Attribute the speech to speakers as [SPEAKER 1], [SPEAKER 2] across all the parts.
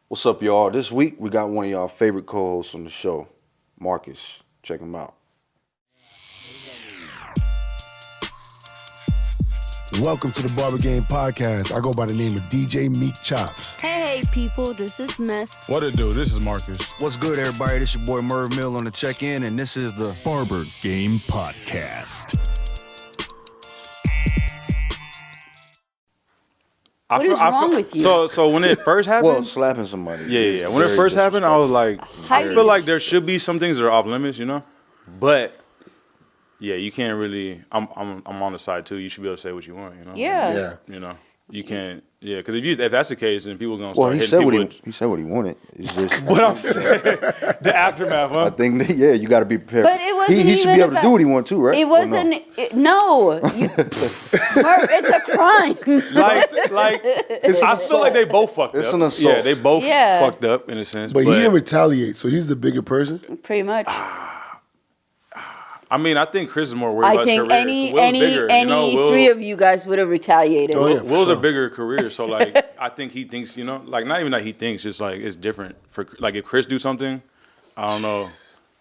[SPEAKER 1] What's up, y'all? This week we got one of y'all favorite co-hosts on the show, Marcus. Check him out.
[SPEAKER 2] Welcome to the Barber Game Podcast. I go by the name of DJ Meek Chops.
[SPEAKER 3] Hey, people, this is Mess.
[SPEAKER 4] What it do? This is Marcus.
[SPEAKER 1] What's good, everybody? This your boy Merv Mill on the check-in, and this is the
[SPEAKER 4] Barber Game Podcast.
[SPEAKER 3] What is wrong with you?
[SPEAKER 4] So when it first happened,
[SPEAKER 1] well, slapping somebody.
[SPEAKER 4] yeah. When it first happened, I was like, I
[SPEAKER 3] Highly
[SPEAKER 4] feel like there should be some things that are off limits, you know. But yeah, you can't really. I'm on the side too. You should be able to say what you want, you know.
[SPEAKER 3] Yeah.
[SPEAKER 4] You know, you can't. Yeah, because if that's the case, then people are gonna start
[SPEAKER 1] Well, he
[SPEAKER 4] hitting
[SPEAKER 1] said
[SPEAKER 4] people.
[SPEAKER 1] he said what he wanted. It's just
[SPEAKER 4] What I'm saying, the aftermath, huh?
[SPEAKER 1] I think that, you got to be prepared.
[SPEAKER 3] But it wasn't
[SPEAKER 1] he should
[SPEAKER 3] even
[SPEAKER 1] be able to
[SPEAKER 3] about-
[SPEAKER 1] do what he wants too, right?
[SPEAKER 3] It
[SPEAKER 1] Or
[SPEAKER 3] wasn't.
[SPEAKER 1] no?
[SPEAKER 3] It's a crime.
[SPEAKER 4] like I feel like they both fucked up.
[SPEAKER 1] It's an assault.
[SPEAKER 4] Yeah, they both
[SPEAKER 3] Yeah.
[SPEAKER 4] fucked up in a sense.
[SPEAKER 2] But he didn't retaliate, so he's the bigger person.
[SPEAKER 3] Pretty much.
[SPEAKER 4] I mean, I think Chris is more worried
[SPEAKER 3] I
[SPEAKER 4] about his
[SPEAKER 3] think
[SPEAKER 4] career.
[SPEAKER 3] any
[SPEAKER 4] Will's bigger, you know, Will-
[SPEAKER 3] three of you guys would have retaliated.
[SPEAKER 2] Oh, yeah.
[SPEAKER 4] Will's
[SPEAKER 2] for
[SPEAKER 4] a
[SPEAKER 2] sure.
[SPEAKER 4] bigger career, so like I think he thinks, you know, like not even that he thinks, just like it's different for like if Chris do something, I don't know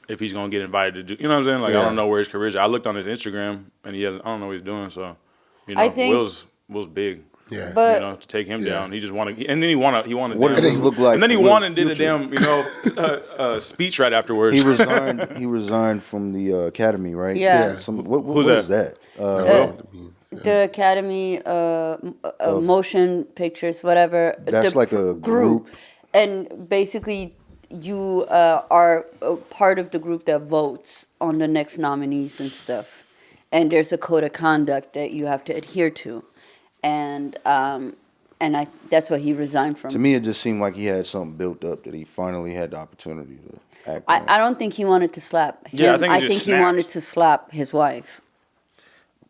[SPEAKER 4] if he's gonna get invited to do. You know what I'm saying? Like I
[SPEAKER 2] Yeah.
[SPEAKER 4] don't know where his career is. I looked on his Instagram and he has. I don't know what he's doing. So you know,
[SPEAKER 3] I think-
[SPEAKER 4] Will's big.
[SPEAKER 2] Yeah.
[SPEAKER 3] But
[SPEAKER 4] You know, to take him down, he just wanted, and then he wanted.
[SPEAKER 1] What does he look like
[SPEAKER 4] And then he
[SPEAKER 1] for
[SPEAKER 4] won
[SPEAKER 1] Will's
[SPEAKER 4] and did a
[SPEAKER 1] future?
[SPEAKER 4] damn, you know, speech right afterwards.
[SPEAKER 1] He resigned. He resigned from the academy, right?
[SPEAKER 3] Yeah.
[SPEAKER 1] What
[SPEAKER 4] Who's
[SPEAKER 1] is that?
[SPEAKER 3] the Academy, motion pictures, whatever.
[SPEAKER 1] That's
[SPEAKER 3] the
[SPEAKER 1] like a group.
[SPEAKER 3] And basically, you are a part of the group that votes on the next nominees and stuff. And there's a code of conduct that you have to adhere to. And that's what he resigned from.
[SPEAKER 1] To me, it just seemed like he had something built up that he finally had the opportunity to act on.
[SPEAKER 3] I don't think he wanted to slap him.
[SPEAKER 4] Yeah, I think he just
[SPEAKER 3] he
[SPEAKER 4] snapped.
[SPEAKER 3] wanted to slap his wife.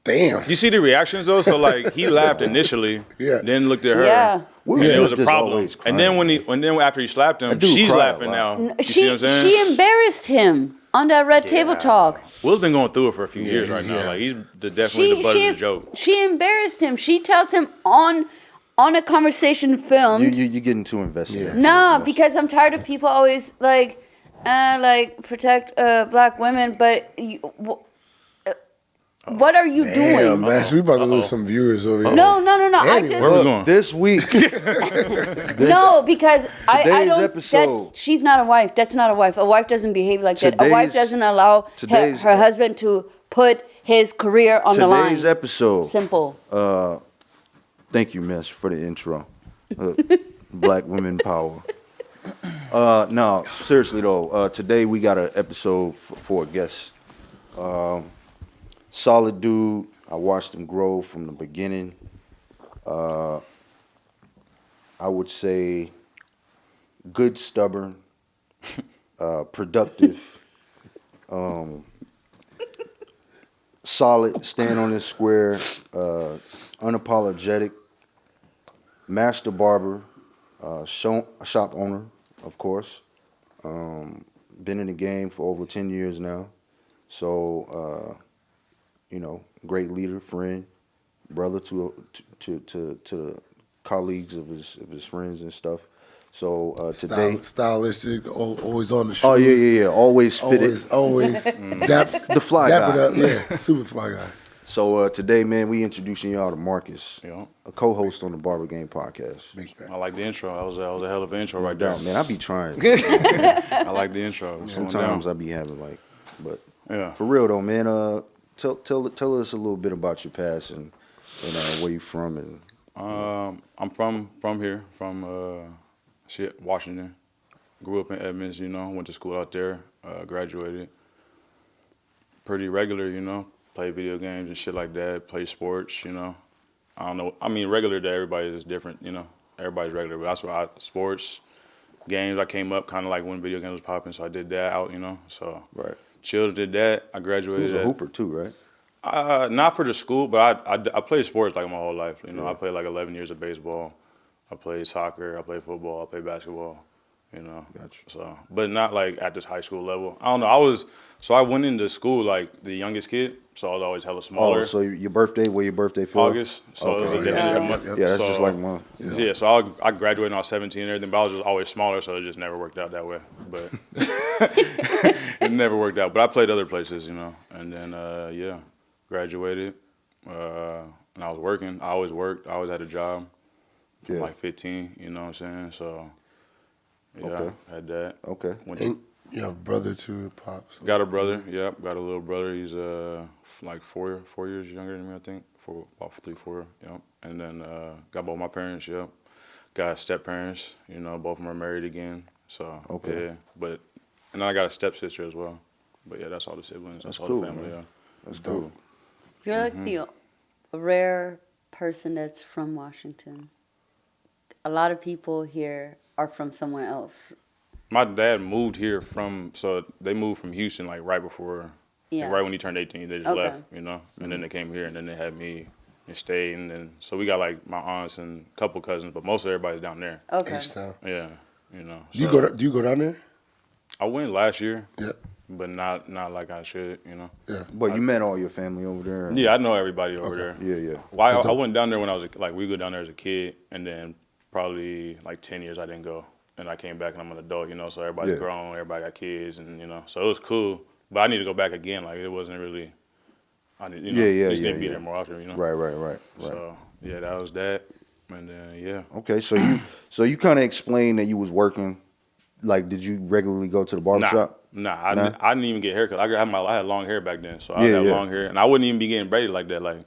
[SPEAKER 2] Damn.
[SPEAKER 4] You see the reactions though, so like he laughed initially,
[SPEAKER 2] Yeah.
[SPEAKER 4] then looked at her.
[SPEAKER 3] Yeah.
[SPEAKER 1] Will
[SPEAKER 4] And it
[SPEAKER 1] Smith
[SPEAKER 4] was a
[SPEAKER 1] just
[SPEAKER 4] problem.
[SPEAKER 1] always
[SPEAKER 4] And then
[SPEAKER 1] crying.
[SPEAKER 4] when after he slapped him,
[SPEAKER 1] That dude
[SPEAKER 4] she's
[SPEAKER 1] cried a
[SPEAKER 4] laughing
[SPEAKER 1] lot.
[SPEAKER 4] now. You see what I'm saying?
[SPEAKER 3] She embarrassed him on that Red Table Talk.
[SPEAKER 4] Will's been going through it for a few years right now.
[SPEAKER 2] yeah.
[SPEAKER 4] Like he's definitely the butt of the joke.
[SPEAKER 3] She embarrassed him. She tells him on a conversation filmed.
[SPEAKER 1] You're getting too invested.
[SPEAKER 2] Yeah.
[SPEAKER 1] into
[SPEAKER 3] No,
[SPEAKER 1] this.
[SPEAKER 3] because I'm tired of people always like protect black women, but what are you
[SPEAKER 2] Damn,
[SPEAKER 3] doing?
[SPEAKER 2] man. We about to lose some viewers over here.
[SPEAKER 3] No. I
[SPEAKER 2] Anyway.
[SPEAKER 4] Where we
[SPEAKER 3] just
[SPEAKER 4] going?
[SPEAKER 1] This week,
[SPEAKER 3] no, because I
[SPEAKER 1] today's
[SPEAKER 3] don't.
[SPEAKER 1] episode-
[SPEAKER 3] She's not a wife. That's not a wife. A wife doesn't behave like that. A wife
[SPEAKER 1] Today's-
[SPEAKER 3] doesn't allow her
[SPEAKER 1] today's-
[SPEAKER 3] husband to put his career on the line.
[SPEAKER 1] today's episode.
[SPEAKER 3] Simple.
[SPEAKER 1] Thank you, Miss, for the intro. Black women power. No, seriously though. Today we got an episode for a guest. Solid dude. I watched him grow from the beginning. I would say good, stubborn, productive, solid, stand on his square, unapologetic, master barber, shop owner, of course. Been in the game for over 10 years now. So, you know, great leader, friend, brother to colleagues of his friends and stuff. So today,
[SPEAKER 2] Stylistic, always on the show.
[SPEAKER 1] oh yeah, always fitted.
[SPEAKER 2] Always.
[SPEAKER 1] The fly
[SPEAKER 2] dap
[SPEAKER 1] guy.
[SPEAKER 2] it up. Yeah, super fly guy.
[SPEAKER 1] So today, man, we introducing y'all to Marcus,
[SPEAKER 4] Yeah.
[SPEAKER 1] a co-host on the Barber Game Podcast.
[SPEAKER 2] Big fan.
[SPEAKER 4] I like the intro. That was a hell of an intro right
[SPEAKER 1] Down,
[SPEAKER 4] there.
[SPEAKER 1] man, I be trying.
[SPEAKER 4] I like the intro.
[SPEAKER 1] Sometimes I be having but
[SPEAKER 4] Yeah.
[SPEAKER 1] for real though, man. Tell us a little bit about your past and where you from and.
[SPEAKER 4] I'm from here, from Washington. Grew up in Edmonds, you know. Went to school out there. Graduated. Pretty regular, you know. Play video games and shit like that. Play sports, you know. I don't know. I mean, regular to everybody is different, you know. Everybody's regular, but that's why sports, games. I came up kind of like when video games was popping, so I did that out, you know. So
[SPEAKER 1] Right.
[SPEAKER 4] chilled, did that. I
[SPEAKER 1] He
[SPEAKER 4] graduated.
[SPEAKER 1] was a hooper too, right?
[SPEAKER 4] Not for the school, but I played sports like my whole life. You know, I played like 11 years of baseball. I played soccer. I played football. I played basketball. you know.
[SPEAKER 1] Gotcha.
[SPEAKER 4] So, but not like at this high school level. I don't know. I went into school like the youngest kid, so I was always hella smaller.
[SPEAKER 1] Oh, so your birthday? Where your birthday fell?
[SPEAKER 4] August, so it was
[SPEAKER 1] Okay,
[SPEAKER 4] at the
[SPEAKER 1] yeah,
[SPEAKER 4] end of the
[SPEAKER 1] yeah,
[SPEAKER 4] month.
[SPEAKER 1] yeah, that's
[SPEAKER 4] so,
[SPEAKER 1] just like mine.
[SPEAKER 4] Yeah, so I graduated when I was 17 and everything, but I was just always smaller, so it just never worked out that way. But it never worked out. But I played other places, you know, and then yeah, graduated, and I was working. I always worked. I always had a job from
[SPEAKER 1] Yeah.
[SPEAKER 4] like 15. You know what I'm saying? So yeah,
[SPEAKER 1] Okay.
[SPEAKER 4] had that.
[SPEAKER 1] Okay.
[SPEAKER 4] Went
[SPEAKER 2] And
[SPEAKER 4] to,
[SPEAKER 2] you have brother too, pops.
[SPEAKER 4] got a brother. Yep, got a little brother. He's like 4 years younger than me, I think. About 3, 4. Yep. And then got both my parents. Yep. Got step parents. You know, both of them are married again. So
[SPEAKER 1] Okay.
[SPEAKER 4] yeah. But and then I got a stepsister as well. But yeah, that's all the siblings. That's all
[SPEAKER 1] cool,
[SPEAKER 4] the family.
[SPEAKER 1] man.
[SPEAKER 4] Yeah.
[SPEAKER 1] That's
[SPEAKER 2] Dope.
[SPEAKER 1] cool.
[SPEAKER 3] You're like the rare person that's from Washington. A lot of people here are from somewhere else.
[SPEAKER 4] My dad moved here so they moved from Houston like right before, like,
[SPEAKER 3] Yeah.
[SPEAKER 4] right when he turned 18. They just
[SPEAKER 3] Okay.
[SPEAKER 4] left, you know, and then they came here and then they had me and stayed, and then so we got like my aunts and a couple cousins, but most of everybody's down there.
[SPEAKER 3] Okay.
[SPEAKER 2] H-Town.
[SPEAKER 4] Yeah, you know.
[SPEAKER 2] Do you
[SPEAKER 4] So
[SPEAKER 2] go? Do you go down there?
[SPEAKER 4] I went last year,
[SPEAKER 2] Yeah.
[SPEAKER 4] but not like I should, you know.
[SPEAKER 2] Yeah.
[SPEAKER 1] But you met all your family over there.
[SPEAKER 4] Yeah, I know everybody over there.
[SPEAKER 1] Yeah, yeah.
[SPEAKER 4] Well,
[SPEAKER 2] That's
[SPEAKER 4] I
[SPEAKER 2] dope.
[SPEAKER 4] went down there when I was like we go down there as a kid, and then probably like 10 years I didn't go, and I came back and I'm an adult, you know. So everybody's
[SPEAKER 1] Yeah.
[SPEAKER 4] grown, everybody got kids, and you know, so it was cool. But I need to go back again. Like it wasn't really. I need, you know, just need to be there more often, you know.
[SPEAKER 1] Right.
[SPEAKER 4] So yeah, that was that, and then yeah.
[SPEAKER 1] Okay, so you kind of explained that you was working. Like, did you regularly go to the barber shop?
[SPEAKER 4] Nah,
[SPEAKER 1] Nah?
[SPEAKER 4] I didn't even get a haircut. I had long hair back then, so I
[SPEAKER 1] Yeah,
[SPEAKER 4] had
[SPEAKER 1] yeah.
[SPEAKER 4] long hair, and I wouldn't even be getting braided like that. Like,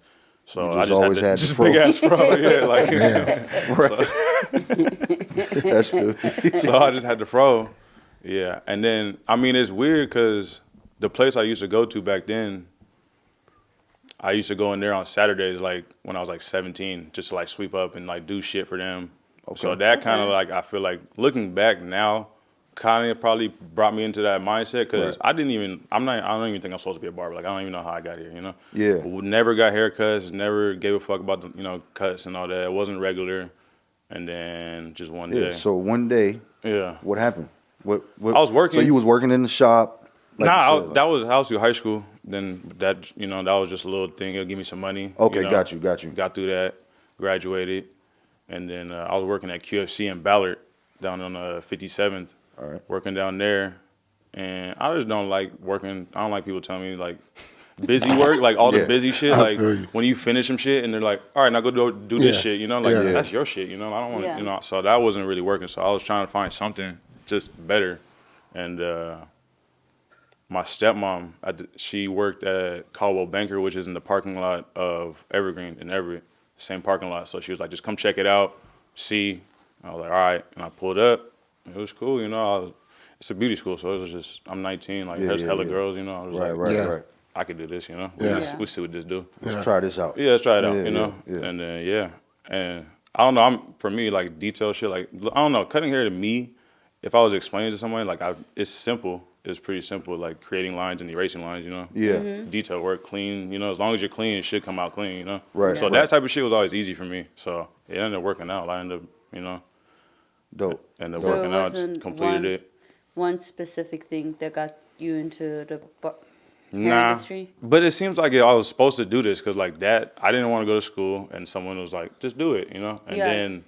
[SPEAKER 4] so
[SPEAKER 1] You
[SPEAKER 4] I
[SPEAKER 1] just
[SPEAKER 4] just
[SPEAKER 1] always
[SPEAKER 4] had
[SPEAKER 1] had the
[SPEAKER 4] just
[SPEAKER 1] fro.
[SPEAKER 4] big ass fro. Yeah, like
[SPEAKER 1] That's filthy.
[SPEAKER 4] so I just had the fro. Yeah, and then I mean it's weird because the place I used to go to back then, I used to go in there on Saturdays, like when I was like 17, just to like sweep up and like do shit for them. So that kind of like I feel like looking back now, kind of probably brought me into that mindset because
[SPEAKER 1] Right.
[SPEAKER 4] I don't even think I'm supposed to be a barber. Like I don't even know how I got here, you know.
[SPEAKER 1] Yeah.
[SPEAKER 4] But never got haircuts. Never gave a fuck about the cuts and all that. It wasn't regular. And then just one
[SPEAKER 1] Yeah.
[SPEAKER 4] day,
[SPEAKER 1] So one day,
[SPEAKER 4] yeah.
[SPEAKER 1] what happened? What?
[SPEAKER 4] I was working.
[SPEAKER 1] So you was working in the shop. Like
[SPEAKER 4] Nah,
[SPEAKER 1] you said,
[SPEAKER 4] that was through high school. Then that that was just a little thing. It'll give me some money.
[SPEAKER 1] Okay,
[SPEAKER 4] you know.
[SPEAKER 1] got you.
[SPEAKER 4] Got through that, graduated, and then I was working at QFC in Ballard down on 57th.
[SPEAKER 1] All right.
[SPEAKER 4] Working down there, and I just don't like working. I don't like people telling me like busy work, like all
[SPEAKER 1] Yeah,
[SPEAKER 4] the busy shit.
[SPEAKER 2] I
[SPEAKER 4] Like
[SPEAKER 2] feel you.
[SPEAKER 4] when you finish some shit and they're like, all right, now go do this
[SPEAKER 2] Yeah.
[SPEAKER 4] shit. You know, like
[SPEAKER 2] Yeah.
[SPEAKER 4] that's your shit. You know, I don't want to.
[SPEAKER 3] Yeah.
[SPEAKER 4] You know, so that wasn't really working. So I was trying to find something just better, and my stepmom, she worked at Caldwell Banker, which is in the parking lot of Evergreen in Everett, same parking lot. So she was like, just come check it out, see. I was like, all right, and I pulled up. It was cool, you know. It's a beauty school, so it was just I'm 19, like there's hella girls, you know. I was like,
[SPEAKER 1] Right.
[SPEAKER 2] Yeah.
[SPEAKER 1] Right.
[SPEAKER 4] I could do this, you know.
[SPEAKER 2] Yeah.
[SPEAKER 4] We see what this do.
[SPEAKER 1] Let's try this out.
[SPEAKER 4] Yeah, let's try it out,
[SPEAKER 1] Yeah,
[SPEAKER 4] you know.
[SPEAKER 1] yeah.
[SPEAKER 4] And then and I don't know. For me, like detail shit, like I don't know. Cutting hair to me, if I was explaining to someone, like it's simple. It's pretty simple, like creating lines and erasing lines, you know.
[SPEAKER 1] Yeah.
[SPEAKER 4] Detail work, clean, you know. As long as you're clean, it should come out clean, you know.
[SPEAKER 1] Right,
[SPEAKER 4] So
[SPEAKER 1] right.
[SPEAKER 4] that type of shit was always easy for me. So it ended up working out. I ended up, you know,
[SPEAKER 1] Dope.
[SPEAKER 4] ended up
[SPEAKER 3] So it
[SPEAKER 4] working out.
[SPEAKER 3] wasn't
[SPEAKER 4] Completed it.
[SPEAKER 3] one specific thing that got you into the hair
[SPEAKER 4] Nah,
[SPEAKER 3] industry?
[SPEAKER 4] but it seems like I was supposed to do this because like that, I didn't want to go to school, and someone was like, "Just do it," you know. And
[SPEAKER 3] Yeah.
[SPEAKER 4] then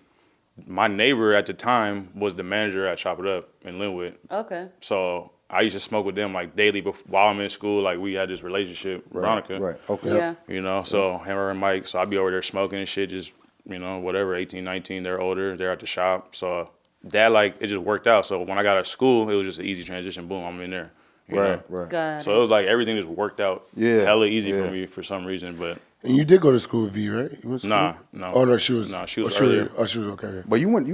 [SPEAKER 4] my neighbor at the time was the manager at Chop It Up in Linwood,
[SPEAKER 3] Okay.
[SPEAKER 4] so I used to smoke with them like daily while I'm in school. Like we had this relationship, Veronica,
[SPEAKER 1] Right. Okay.
[SPEAKER 3] Yeah.
[SPEAKER 4] you know. So him and Mike, so I'd be over there smoking and shit, just whatever, 18, 19, they're older, they're at the shop, so that like it just worked out. So when I got out of school, it was just an easy transition. Boom, I'm in there. you know?
[SPEAKER 1] Right.
[SPEAKER 3] Got
[SPEAKER 4] So it was like everything just worked out
[SPEAKER 1] Yeah,
[SPEAKER 4] hella easy for
[SPEAKER 1] yeah.
[SPEAKER 4] me for some reason, but
[SPEAKER 2] And you did go to school with V, right? You went to
[SPEAKER 4] Nah,
[SPEAKER 2] school?
[SPEAKER 4] no.
[SPEAKER 2] Oh no, she was.
[SPEAKER 4] No, she was
[SPEAKER 2] oh,
[SPEAKER 4] earlier.
[SPEAKER 2] She was okay.
[SPEAKER 1] But you went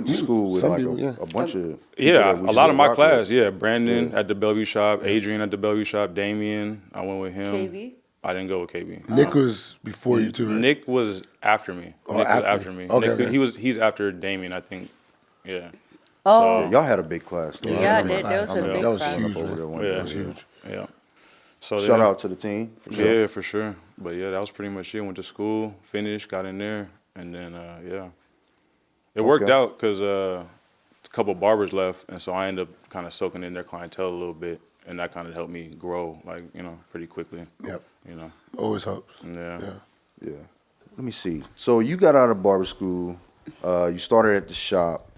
[SPEAKER 1] to school with
[SPEAKER 2] Some
[SPEAKER 1] like
[SPEAKER 2] people, yeah.
[SPEAKER 1] a bunch of people
[SPEAKER 4] yeah,
[SPEAKER 1] that we
[SPEAKER 4] a lot
[SPEAKER 1] still
[SPEAKER 4] of my
[SPEAKER 1] rock with.
[SPEAKER 4] class, yeah. Brandon at the Bellevue shop, Adrian at the Bellevue shop, Damien, I went with him.
[SPEAKER 3] KB?
[SPEAKER 4] I didn't go with KB.
[SPEAKER 2] Nick was before you too, right?
[SPEAKER 4] Nick was after me.
[SPEAKER 2] Oh,
[SPEAKER 4] Nick was
[SPEAKER 2] after
[SPEAKER 4] after
[SPEAKER 2] you.
[SPEAKER 4] me.
[SPEAKER 2] Okay,
[SPEAKER 4] Nick,
[SPEAKER 2] okay.
[SPEAKER 4] he's after Damien, I think. Yeah.
[SPEAKER 3] Oh,
[SPEAKER 1] Yeah, y'all had a big class. Though.
[SPEAKER 3] Yeah,
[SPEAKER 1] I remember-
[SPEAKER 3] there was
[SPEAKER 1] I
[SPEAKER 3] a
[SPEAKER 1] remember
[SPEAKER 3] big
[SPEAKER 2] That was
[SPEAKER 3] class.
[SPEAKER 2] huge,
[SPEAKER 1] over
[SPEAKER 2] man.
[SPEAKER 1] there one
[SPEAKER 4] Yeah.
[SPEAKER 1] day.
[SPEAKER 2] That was huge.
[SPEAKER 4] Yeah. So
[SPEAKER 1] Shout
[SPEAKER 4] then-
[SPEAKER 1] out to the team for sure.
[SPEAKER 4] Yeah, for sure. But yeah, that was pretty much it. Went to school, finished, got in there, and then yeah, it worked
[SPEAKER 1] Okay.
[SPEAKER 4] out because couple barbers left, and so I ended up kind of soaking in their clientele a little bit, and that kind of helped me grow, like, you know, pretty quickly.
[SPEAKER 2] Yep.
[SPEAKER 4] You know.
[SPEAKER 2] Always helps.
[SPEAKER 4] Yeah.
[SPEAKER 1] Yeah. Let me see. So you got out of barber school. You started at the shop.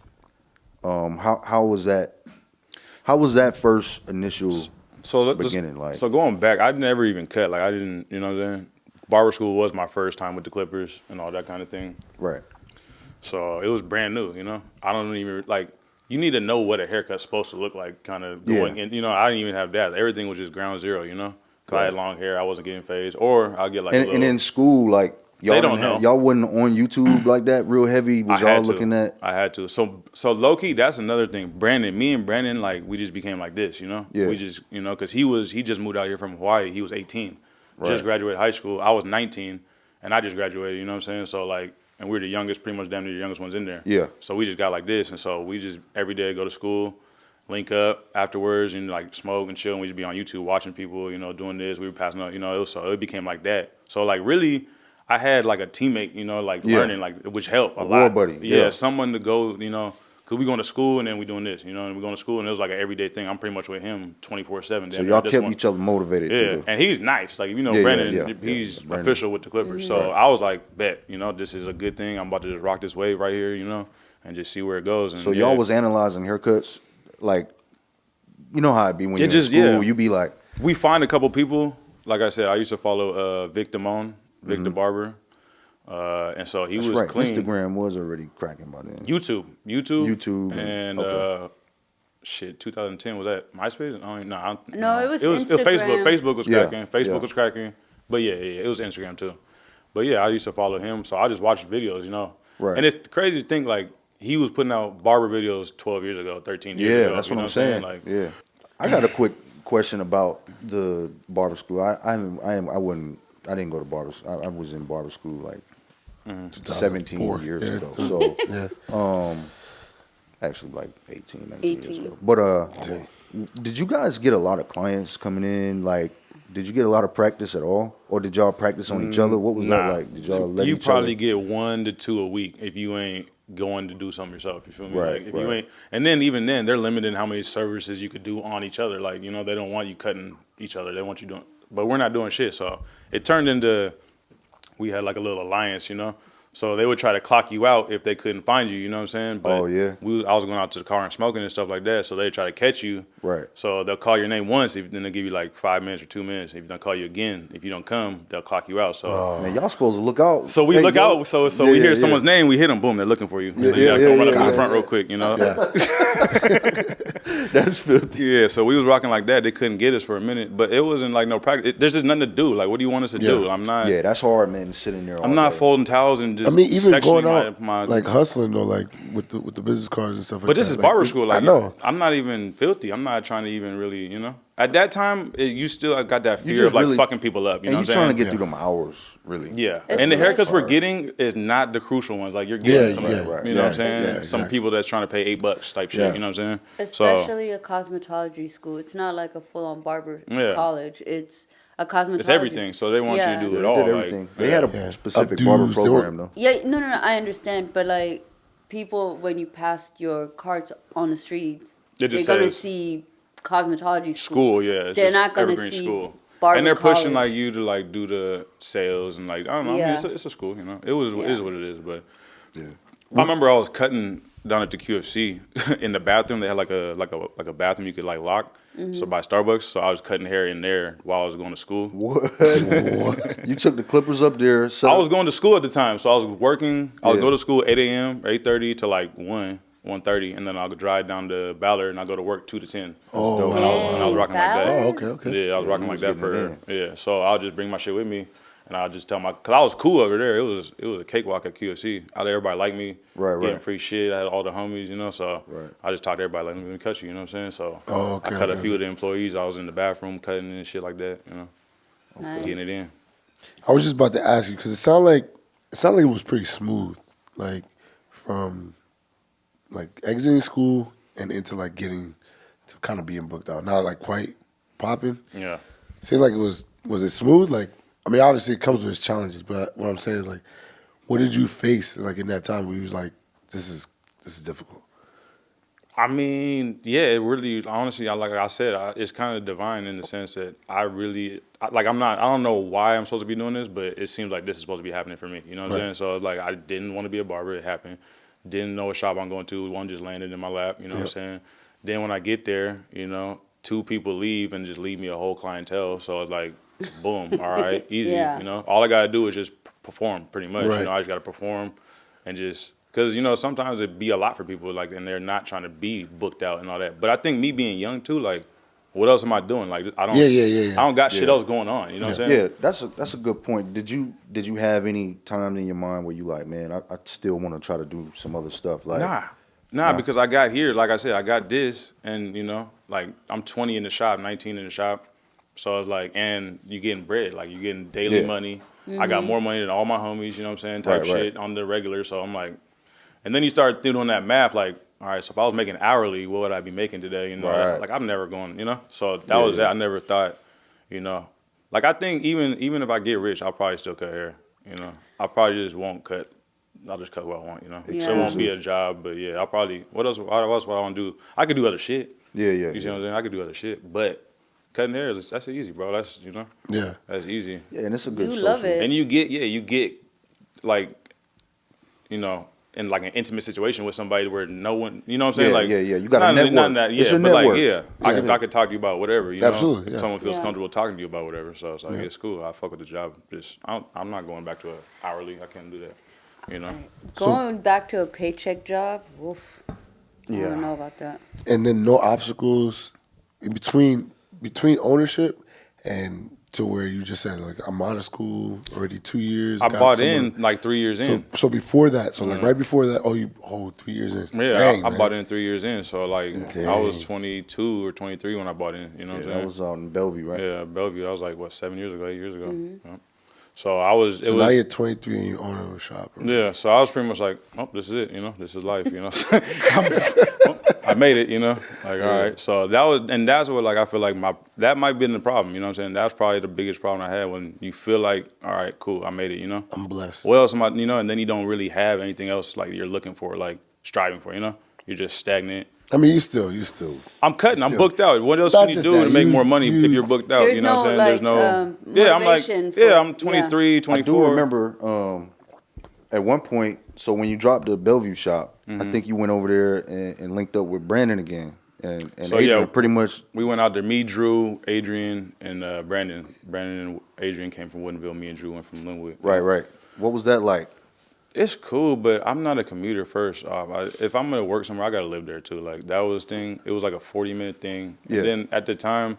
[SPEAKER 1] How was that? How was that first initial beginning? Like,
[SPEAKER 4] So going back, I never even cut. Like I didn't, you know what I'm saying? Barber school was my first time with the Clippers and all that kind of thing.
[SPEAKER 1] right.
[SPEAKER 4] So it was brand new, you know. I don't even like. You need to know what a haircut's supposed to look like, kind of going in. You know, I didn't even have that. Everything was just ground zero, you know. Cause I had long hair, I wasn't getting phased, or I'll get like.
[SPEAKER 1] And in school, like y'all
[SPEAKER 4] don't know.
[SPEAKER 1] y'all wasn't on YouTube like that, real heavy. Was y'all looking at?
[SPEAKER 4] I had to. So low key, that's another thing. Me and Brandon, like we just became like this, you know.
[SPEAKER 1] Yeah.
[SPEAKER 4] We just, you know, cause he just moved out here from Hawaii. He was 18,
[SPEAKER 1] Right.
[SPEAKER 4] just graduated high school. I was 19, and I just graduated. You know what I'm saying? So like. And we're the youngest, pretty much damn near the youngest ones in there.
[SPEAKER 1] Yeah.
[SPEAKER 4] So we just got like this, and so we just every day go to school, link up afterwards, and like smoke and chill. And we just be on YouTube watching people, you know, doing this. We were passing out, you know. So it became like that. So like really, I had like a teammate, you know, like learning, like which helped a lot.
[SPEAKER 1] war buddy, yeah.
[SPEAKER 4] Someone to go, you know, because we going to school and then we doing this, you know, and we going to school and it was like an everyday thing. I'm pretty much with him 24/7.
[SPEAKER 1] So y'all kept each other motivated.
[SPEAKER 4] Yeah, and he's nice. Like, you know,
[SPEAKER 1] Yeah,
[SPEAKER 4] Brandon,
[SPEAKER 1] yeah.
[SPEAKER 4] he's
[SPEAKER 1] Brandon.
[SPEAKER 4] official with the Clippers. So I was like, bet, you know, this is a good thing. I'm about to just rock this wave right here, you know, and just see where it goes. And
[SPEAKER 1] So y'all was analyzing haircuts, like, you know how it be when
[SPEAKER 4] Yeah,
[SPEAKER 1] you're
[SPEAKER 4] just-
[SPEAKER 1] in school.
[SPEAKER 4] yeah.
[SPEAKER 1] You be like,
[SPEAKER 4] We find a couple people. Like I said, I used to follow Vic Damone, Vic the Barber. And so he
[SPEAKER 1] that's
[SPEAKER 4] was
[SPEAKER 1] right.
[SPEAKER 4] clean.
[SPEAKER 1] Instagram was already cracking by then.
[SPEAKER 4] YouTube,
[SPEAKER 1] YouTube,
[SPEAKER 4] and
[SPEAKER 1] okay.
[SPEAKER 4] 2010 was that MySpace?
[SPEAKER 3] No, it was
[SPEAKER 4] Facebook.
[SPEAKER 3] Instagram.
[SPEAKER 4] Facebook was
[SPEAKER 1] Yeah,
[SPEAKER 4] cracking. Facebook
[SPEAKER 1] yeah.
[SPEAKER 4] was cracking. But yeah, it was Instagram too. But yeah, I used to follow him, so I just watched videos, you know.
[SPEAKER 1] Right.
[SPEAKER 4] And it's crazy to think like he was putting out barber videos 12 years ago, 13 years ago.
[SPEAKER 1] Yeah, that's
[SPEAKER 4] you
[SPEAKER 1] what
[SPEAKER 4] know
[SPEAKER 1] I'm saying.
[SPEAKER 4] Like,
[SPEAKER 1] Yeah, I got a quick question about the barber school. I didn't go to barber school. I was in barber school like 17
[SPEAKER 2] 2004.
[SPEAKER 1] years
[SPEAKER 2] Yeah.
[SPEAKER 1] ago. So
[SPEAKER 2] Yeah.
[SPEAKER 1] actually like 18, 19 years
[SPEAKER 3] 18.
[SPEAKER 1] ago. But did you guys get a lot of clients coming in? Like, did you get a lot of practice at all, or did y'all practice on each other? What was that
[SPEAKER 4] Nah.
[SPEAKER 1] like? Did y'all let
[SPEAKER 4] You
[SPEAKER 1] each
[SPEAKER 4] probably
[SPEAKER 1] other?
[SPEAKER 4] get 1 to 2 a week if you ain't going to do something yourself. You feel me?
[SPEAKER 1] Right,
[SPEAKER 4] Like if you
[SPEAKER 1] right.
[SPEAKER 4] ain't, and then even then they're limiting how many services you could do on each other. Like, you know, they don't want you cutting each other. They want you doing, but we're not doing shit. So it turned into we had like a little alliance, you know. So they would try to clock you out if they couldn't find you. You know what I'm saying? But
[SPEAKER 1] Oh, yeah.
[SPEAKER 4] I was going out to the car and smoking and stuff like that. So they try to catch you.
[SPEAKER 1] Right.
[SPEAKER 4] So they'll call your name once, then they'll give you like 5 minutes or 2 minutes. If they don't call you again, if you don't come, they'll clock you out. So.
[SPEAKER 1] Man, y'all supposed to look out.
[SPEAKER 4] So we
[SPEAKER 1] Hey,
[SPEAKER 4] look
[SPEAKER 1] yo.
[SPEAKER 4] out. So
[SPEAKER 1] Yeah,
[SPEAKER 4] we
[SPEAKER 1] yeah,
[SPEAKER 4] hear
[SPEAKER 1] yeah.
[SPEAKER 4] someone's name, we hit them. Boom, they're looking for you. So you
[SPEAKER 1] yeah,
[SPEAKER 4] gotta come
[SPEAKER 1] yeah,
[SPEAKER 4] run up to
[SPEAKER 1] yeah.
[SPEAKER 4] the front real quick, you know.
[SPEAKER 1] That's filthy.
[SPEAKER 4] Yeah. So we was rocking like that. They couldn't get us for a minute, but it wasn't like no practice. There's just nothing to do. Like, what do you want us to do? I'm not.
[SPEAKER 1] Yeah, that's hard, man. Sitting there.
[SPEAKER 4] I'm not folding towels and just.
[SPEAKER 2] I mean, even
[SPEAKER 4] sectioning
[SPEAKER 2] going out,
[SPEAKER 4] my
[SPEAKER 2] like hustling though, like with the business cards and stuff like that.
[SPEAKER 4] But this is
[SPEAKER 2] like,
[SPEAKER 4] barber school. Like,
[SPEAKER 2] I know.
[SPEAKER 4] I'm not even filthy. I'm not trying to even really, you know. At that time, you still got that
[SPEAKER 1] You
[SPEAKER 4] fear of
[SPEAKER 1] just
[SPEAKER 4] like
[SPEAKER 1] really-
[SPEAKER 4] fucking people up. You
[SPEAKER 1] And
[SPEAKER 4] know
[SPEAKER 1] you're
[SPEAKER 4] what I'm
[SPEAKER 1] trying
[SPEAKER 4] saying?
[SPEAKER 1] to get through them hours, really.
[SPEAKER 4] Yeah,
[SPEAKER 3] It's
[SPEAKER 4] and the
[SPEAKER 3] like-
[SPEAKER 4] haircuts we're getting is not the crucial ones. Like you're getting
[SPEAKER 2] Yeah,
[SPEAKER 4] some,
[SPEAKER 2] yeah,
[SPEAKER 4] right.
[SPEAKER 1] right.
[SPEAKER 4] You know what I'm
[SPEAKER 2] Yeah,
[SPEAKER 4] saying?
[SPEAKER 2] yeah,
[SPEAKER 4] Some
[SPEAKER 2] exactly.
[SPEAKER 4] people that's trying to pay $8 type shit.
[SPEAKER 2] Yeah.
[SPEAKER 4] You know what I'm saying?
[SPEAKER 3] Especially a cosmetology school. It's not like a full-on barber
[SPEAKER 4] Yeah.
[SPEAKER 3] college. It's a cosmetology.
[SPEAKER 4] It's everything. So they want you
[SPEAKER 3] Yeah.
[SPEAKER 4] to do
[SPEAKER 1] They
[SPEAKER 4] it
[SPEAKER 1] did
[SPEAKER 4] all.
[SPEAKER 1] everything.
[SPEAKER 4] Like,
[SPEAKER 1] They had a
[SPEAKER 2] Yeah.
[SPEAKER 1] specific
[SPEAKER 2] Updos,
[SPEAKER 1] barber
[SPEAKER 2] they
[SPEAKER 1] program,
[SPEAKER 2] were-
[SPEAKER 1] though.
[SPEAKER 3] Yeah, no, I understand, but like people, when you pass your cards on the streets,
[SPEAKER 4] It
[SPEAKER 3] they're
[SPEAKER 4] just
[SPEAKER 3] gonna
[SPEAKER 4] says
[SPEAKER 3] see cosmetology
[SPEAKER 4] school, yeah. It's
[SPEAKER 3] They're
[SPEAKER 4] just
[SPEAKER 3] not gonna
[SPEAKER 4] evergreen
[SPEAKER 3] see
[SPEAKER 4] school.
[SPEAKER 3] barber
[SPEAKER 4] And they're pushing
[SPEAKER 3] college.
[SPEAKER 4] like you to like do the sales and like I don't know. I
[SPEAKER 3] Yeah.
[SPEAKER 4] mean, it's a school, you know. It is
[SPEAKER 3] Yeah.
[SPEAKER 4] what it is. But
[SPEAKER 1] Yeah.
[SPEAKER 4] I remember I was cutting down at the QFC in the bathroom. They had like a bathroom you could like lock.
[SPEAKER 3] Mm-hmm.
[SPEAKER 4] So by Starbucks, so I was cutting hair in there while I was going to school.
[SPEAKER 1] What? You took the clippers up there.
[SPEAKER 4] I was going to school at the time, so I was working. I would
[SPEAKER 1] Yeah.
[SPEAKER 4] go to school 8 a.m., 8:30 to like 1:30, and then I'll drive down to Ballard and I go to work 2 to 10.
[SPEAKER 2] Oh,
[SPEAKER 4] And I was rocking like that.
[SPEAKER 3] Ballard?
[SPEAKER 2] Oh, okay.
[SPEAKER 4] Yeah, I was rocking
[SPEAKER 1] you
[SPEAKER 4] like
[SPEAKER 1] was
[SPEAKER 4] that for
[SPEAKER 1] getting
[SPEAKER 4] yeah. So I'll just bring my shit with me, and I'll just tell cause I was cool over there. It was a cakewalk at QFC. Everybody liked me.
[SPEAKER 1] Right,
[SPEAKER 4] Getting
[SPEAKER 1] right.
[SPEAKER 4] free shit. I had all the homies, you know. So
[SPEAKER 1] Right.
[SPEAKER 4] I just talked to everybody like, let me cut you. You know what I'm saying? So
[SPEAKER 2] Oh, okay,
[SPEAKER 4] I cut a
[SPEAKER 2] okay.
[SPEAKER 4] few of the employees. I was in the bathroom cutting and shit like that. You know,
[SPEAKER 3] Nice.
[SPEAKER 4] getting it in.
[SPEAKER 2] I was just about to ask you because it sounded like it was pretty smooth, like from like exiting school and into like getting to kind of being booked out. Not like quite popping.
[SPEAKER 4] Yeah.
[SPEAKER 2] Seemed like it was it smooth? Like, I mean, obviously it comes with its challenges, but what I'm saying is like, what did you face like in that time where you was like, this is difficult?
[SPEAKER 4] I mean, yeah, it really, honestly, like I said, it's kind of divine in the sense that like, I don't know why I'm supposed to be doing this, but it seems like this is supposed to be happening for me. You know what I'm
[SPEAKER 2] Right.
[SPEAKER 4] saying? So, like, I didn't want to be a barber. It happened. Didn't know what shop I'm going to. One just landed in my lap. You know what I'm
[SPEAKER 2] Yep.
[SPEAKER 4] saying? Then when I get there, you know, two people leave and just leave me a whole clientele. So it's like, boom, all right, easy.
[SPEAKER 3] Yeah.
[SPEAKER 4] You know, all I got to do is just perform pretty much.
[SPEAKER 2] Right.
[SPEAKER 4] You know, I just got to perform and just because you know sometimes it be a lot for people like and they're not trying to be booked out and all that. But I think me being young too, like, what else am I doing? Like,
[SPEAKER 2] Yeah.
[SPEAKER 4] I don't got shit
[SPEAKER 1] Yeah.
[SPEAKER 4] else going on. You know what I'm saying?
[SPEAKER 1] Yeah, that's a good point. Did you have any time in your mind where you like, man, I still want to try to do some other stuff? Like,
[SPEAKER 4] Nah, because I got here, like I said, I got this, and you know, like I'm 20 in the shop, 19 in the shop, so it's like, and you getting bread, like you getting daily
[SPEAKER 1] Yeah.
[SPEAKER 4] money. I got more money than all my homies, you know what I'm saying, type
[SPEAKER 1] Right, right.
[SPEAKER 4] shit on the regular. So I'm like, and then you start doing that math, like, all right, so if I was making hourly, what would I be making today? You know,
[SPEAKER 1] Right.
[SPEAKER 4] like I'm never going, you know. So that
[SPEAKER 1] Yeah,
[SPEAKER 4] was
[SPEAKER 1] yeah.
[SPEAKER 4] that. I never thought, you know, like I think even if I get rich, I'll probably still cut hair. You know, I probably just won't cut. I'll just cut what I want. You know,
[SPEAKER 3] Yeah.
[SPEAKER 4] so it won't be a job. But yeah, I'll probably what else? What else? What I want to do? I could do other shit.
[SPEAKER 1] Yeah, yeah,
[SPEAKER 4] You see
[SPEAKER 1] yeah.
[SPEAKER 4] what I'm saying? I could do other shit, but cutting hair that's easy, bro. That's you know,
[SPEAKER 2] Yeah.
[SPEAKER 4] that's easy.
[SPEAKER 1] Yeah, and it's a good
[SPEAKER 3] You
[SPEAKER 1] social.
[SPEAKER 3] love it.
[SPEAKER 4] And you get like, you know, in like an intimate situation with somebody where no one, you know what I'm saying?
[SPEAKER 1] Yeah,
[SPEAKER 4] Like,
[SPEAKER 1] yeah, yeah. You got a
[SPEAKER 4] not
[SPEAKER 1] network.
[SPEAKER 4] that,
[SPEAKER 1] It's
[SPEAKER 4] yeah,
[SPEAKER 1] your
[SPEAKER 4] but like,
[SPEAKER 1] network.
[SPEAKER 4] yeah, I
[SPEAKER 2] Yeah.
[SPEAKER 4] could talk to you about whatever, you know.
[SPEAKER 2] Absolutely, yeah.
[SPEAKER 4] If someone feels
[SPEAKER 3] Yeah.
[SPEAKER 4] comfortable talking to you about whatever, so it's like
[SPEAKER 2] Yeah.
[SPEAKER 4] it's cool. I fuck with the job. Just I'm not going back to a hourly. I can't do that, you know.
[SPEAKER 3] Going back to a paycheck job, oof. I
[SPEAKER 4] Yeah.
[SPEAKER 3] don't know about that.
[SPEAKER 2] And then no obstacles in between ownership and to where you just said like I'm out of school already 2 years.
[SPEAKER 4] I
[SPEAKER 2] got
[SPEAKER 4] bought
[SPEAKER 2] someone-
[SPEAKER 4] in like 3 years in.
[SPEAKER 2] So before that, so like right before that, 3 years in.
[SPEAKER 4] Yeah,
[SPEAKER 2] Dang,
[SPEAKER 4] I
[SPEAKER 2] man.
[SPEAKER 4] bought in 3 years in. So like I was
[SPEAKER 2] Dang.
[SPEAKER 4] 22 or 23 when I bought in. You know what
[SPEAKER 1] Yeah,
[SPEAKER 4] I'm
[SPEAKER 1] that
[SPEAKER 4] saying?
[SPEAKER 1] was out in Bellevue, right?
[SPEAKER 4] Yeah, Bellevue. That was like what 7 years ago, 8 years ago. Yeah. So I was.
[SPEAKER 2] So now you're 23 and you own a shop. Right?
[SPEAKER 4] Yeah, so I was pretty much like, oh, this is it, you know, this is life, you know. I made it, you know, like, all right. So that's what, like, I feel like that might have been the problem, you know what I'm saying? That's probably the biggest problem I had when you feel like, all right, cool, I made it, you know.
[SPEAKER 2] I'm blessed.
[SPEAKER 4] What else am I, you know, and then you don't really have anything else, like, you're looking for, like, striving for, you know. You're just stagnant.
[SPEAKER 2] I mean, you still.
[SPEAKER 4] I'm cutting. I'm
[SPEAKER 2] Still.
[SPEAKER 4] booked out. What else
[SPEAKER 2] Not
[SPEAKER 4] can you
[SPEAKER 2] just
[SPEAKER 4] do
[SPEAKER 2] that,
[SPEAKER 4] to make
[SPEAKER 2] you-
[SPEAKER 4] more money
[SPEAKER 2] you-
[SPEAKER 4] if you're booked out?
[SPEAKER 3] There's
[SPEAKER 4] You know what I'm
[SPEAKER 3] no,
[SPEAKER 4] saying?
[SPEAKER 3] like,
[SPEAKER 4] yeah, I'm like,
[SPEAKER 3] motivation
[SPEAKER 4] yeah,
[SPEAKER 3] for-
[SPEAKER 4] I'm 23,
[SPEAKER 1] I
[SPEAKER 4] 24.
[SPEAKER 1] do remember at one point. So when you dropped the Bellevue shop,
[SPEAKER 4] Mm-hmm.
[SPEAKER 1] I think you went over there and linked up with Brandon again, and
[SPEAKER 4] So,
[SPEAKER 1] Adrian
[SPEAKER 4] yeah,
[SPEAKER 1] pretty much.
[SPEAKER 4] We went out there. Me, Drew, Adrian, and Brandon. Brandon and Adrian came from Woodinville. Me and Drew went from Linwood.
[SPEAKER 1] Right. What was that like?
[SPEAKER 4] It's cool, but I'm not a commuter. First off, if I'm gonna work somewhere, I gotta live there too. Like that was the thing. It was like a 40-minute thing.
[SPEAKER 1] Yeah.
[SPEAKER 4] And then at the time,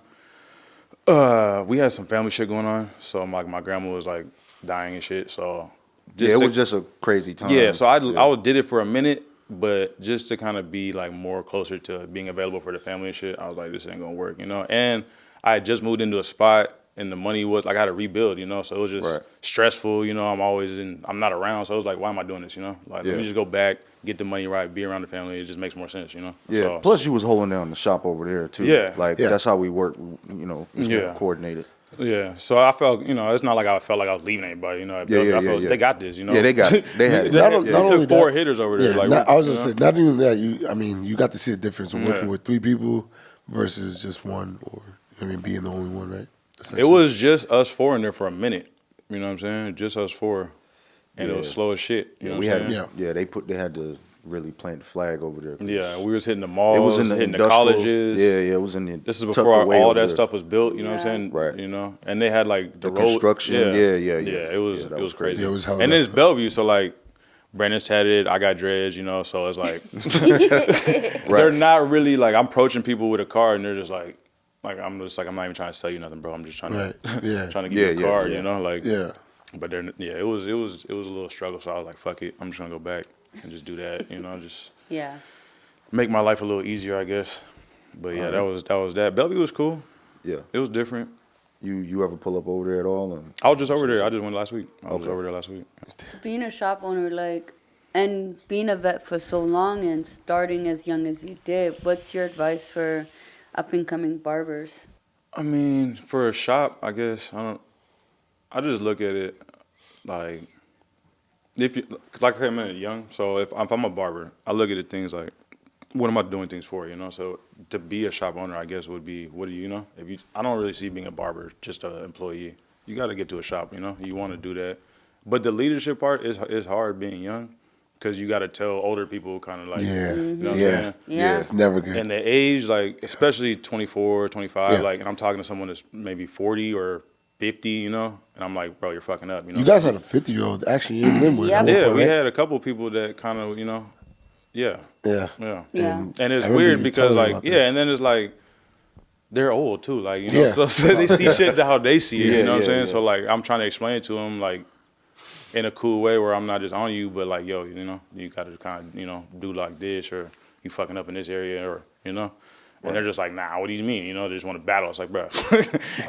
[SPEAKER 4] we had some family shit going on. So like my grandma was like dying and shit. So
[SPEAKER 1] Yeah, it was just a crazy time.
[SPEAKER 4] yeah. So I did it for a minute, but just to kind of be like more closer to being available for the family and shit, I was like, this ain't gonna work, you know. And I had just moved into a spot, and the money was like I had to rebuild, you know. So it was just
[SPEAKER 1] Right.
[SPEAKER 4] stressful, you know. I'm not around, so I was like, why am I doing this, you know? Like let me
[SPEAKER 1] Yeah.
[SPEAKER 4] just go back, get the money right, be around the family. It just makes more sense, you know.
[SPEAKER 1] Yeah.
[SPEAKER 4] So,
[SPEAKER 1] Plus, you was holding down the shop over there too.
[SPEAKER 4] Yeah.
[SPEAKER 1] Like
[SPEAKER 2] Yeah.
[SPEAKER 1] that's how we work. You know,
[SPEAKER 4] Yeah.
[SPEAKER 1] coordinated.
[SPEAKER 4] yeah. So I felt, you know, it's not like I felt like I was leaving anybody, you know. At
[SPEAKER 1] Yeah,
[SPEAKER 4] Bellevue.
[SPEAKER 1] yeah,
[SPEAKER 4] I felt
[SPEAKER 1] yeah.
[SPEAKER 4] they got this, you know.
[SPEAKER 1] Yeah, they got it. They had it.
[SPEAKER 4] They
[SPEAKER 2] Not only
[SPEAKER 4] took 4
[SPEAKER 2] that-
[SPEAKER 4] hitters over there.
[SPEAKER 2] Yeah,
[SPEAKER 4] Like
[SPEAKER 2] not, I was
[SPEAKER 4] you
[SPEAKER 2] gonna
[SPEAKER 4] know?
[SPEAKER 2] say, not even that. You got to see the difference of working
[SPEAKER 4] Yeah.
[SPEAKER 2] with 3 people versus just one, or being the only one, right?
[SPEAKER 4] It
[SPEAKER 2] Essentially.
[SPEAKER 4] was just us 4 in there for a minute. You know what I'm saying? Just us 4. And it was
[SPEAKER 1] Yeah.
[SPEAKER 4] slow as shit. You
[SPEAKER 1] Yeah,
[SPEAKER 4] know
[SPEAKER 1] we
[SPEAKER 4] what I'm
[SPEAKER 1] had.
[SPEAKER 4] saying?
[SPEAKER 2] Yeah.
[SPEAKER 1] They had to really plant the flag over there. 'cause
[SPEAKER 4] Yeah, we was hitting the malls,
[SPEAKER 1] It was in the
[SPEAKER 4] hitting the
[SPEAKER 1] industrial-
[SPEAKER 4] colleges.
[SPEAKER 1] Yeah, it was in the.
[SPEAKER 4] This is
[SPEAKER 1] tucked
[SPEAKER 4] before
[SPEAKER 1] away
[SPEAKER 4] all
[SPEAKER 1] over
[SPEAKER 4] that
[SPEAKER 1] there.
[SPEAKER 4] stuff was built, you know what I'm
[SPEAKER 3] Yeah.
[SPEAKER 4] saying?
[SPEAKER 1] Right.
[SPEAKER 4] You know, and they had like the road
[SPEAKER 1] construction, yeah.
[SPEAKER 4] Yeah, it was
[SPEAKER 1] Yeah, that
[SPEAKER 4] it was
[SPEAKER 1] was crazy.
[SPEAKER 4] crazy.
[SPEAKER 2] Yeah, it was hella
[SPEAKER 4] and then
[SPEAKER 2] messed
[SPEAKER 4] it's
[SPEAKER 2] up.
[SPEAKER 4] Bellevue, so like Brandon's tatted, I got dreads, you know, so it's like they're not really like I'm approaching people with a car and they're just like I'm not even trying to sell you nothing, bro. I'm just trying
[SPEAKER 2] Right.
[SPEAKER 4] to
[SPEAKER 2] Yeah.
[SPEAKER 4] trying to give you a
[SPEAKER 1] Yeah,
[SPEAKER 4] car,
[SPEAKER 1] yeah.
[SPEAKER 4] you know, like
[SPEAKER 2] Yeah.
[SPEAKER 4] But then it was a little struggle, so I was like, fuck it, I'm just gonna go back and just do that, you know, just
[SPEAKER 3] Yeah.
[SPEAKER 4] make my life a little easier, I guess. But yeah, that was that. Bellevue was cool.
[SPEAKER 1] Yeah.
[SPEAKER 4] It was different.
[SPEAKER 1] You ever pull up over there at all? And
[SPEAKER 4] I was just over there. I just went last week. I was
[SPEAKER 1] Okay.
[SPEAKER 4] over there last week.
[SPEAKER 3] Being a shop owner, like, and being a vet for so long and starting as young as you did, what's your advice for up and coming barbers?
[SPEAKER 4] I mean, for a shop, I guess I just look at it like if you, cause like I came in young. So if I'm a barber, I look at it things like what am I doing things for, you know? So to be a shop owner, I guess would be, what do you know? If you, I don't really see being a barber just an employee. You got to get to a shop, you know? You want to do that. But the leadership part is hard being young because you got to tell older people kind of like,
[SPEAKER 2] Yeah.
[SPEAKER 4] you know what
[SPEAKER 2] Yeah.
[SPEAKER 4] I'm saying?
[SPEAKER 3] Yeah.
[SPEAKER 2] It's never good.
[SPEAKER 4] And the age, like, especially 24, 25,
[SPEAKER 2] Yeah.
[SPEAKER 4] like, and I'm talking to someone that's maybe 40 or 50, you know? And I'm like, bro, you're fucking up, you know?
[SPEAKER 2] You guys had a 50-year-old actually in Linwood.
[SPEAKER 3] Yep.
[SPEAKER 2] at one
[SPEAKER 4] Yeah,
[SPEAKER 2] point,
[SPEAKER 4] we
[SPEAKER 2] right?
[SPEAKER 4] had a couple people that kind of, you know, yeah,
[SPEAKER 2] Yeah.
[SPEAKER 4] yeah.
[SPEAKER 3] Yeah.
[SPEAKER 4] And it's
[SPEAKER 2] I remember
[SPEAKER 4] weird
[SPEAKER 2] you
[SPEAKER 4] because,
[SPEAKER 2] telling me
[SPEAKER 4] like,
[SPEAKER 2] about
[SPEAKER 4] yeah,
[SPEAKER 2] this.
[SPEAKER 4] and then it's like, they're old too, like, you know,
[SPEAKER 2] Yeah.
[SPEAKER 4] so they see shit how they see it,
[SPEAKER 1] Yeah,
[SPEAKER 4] you know what I'm
[SPEAKER 1] yeah,
[SPEAKER 4] saying?
[SPEAKER 1] yeah.
[SPEAKER 4] So, like, I'm trying to explain it to them, like, in a cool way where I'm not just on you, but like, yo, you know, you got to kind of, you know, do like this, or you fucking up in this area, or, you know. And they're just like, nah, what do you mean? You know, they just want to battle. It's like, bro,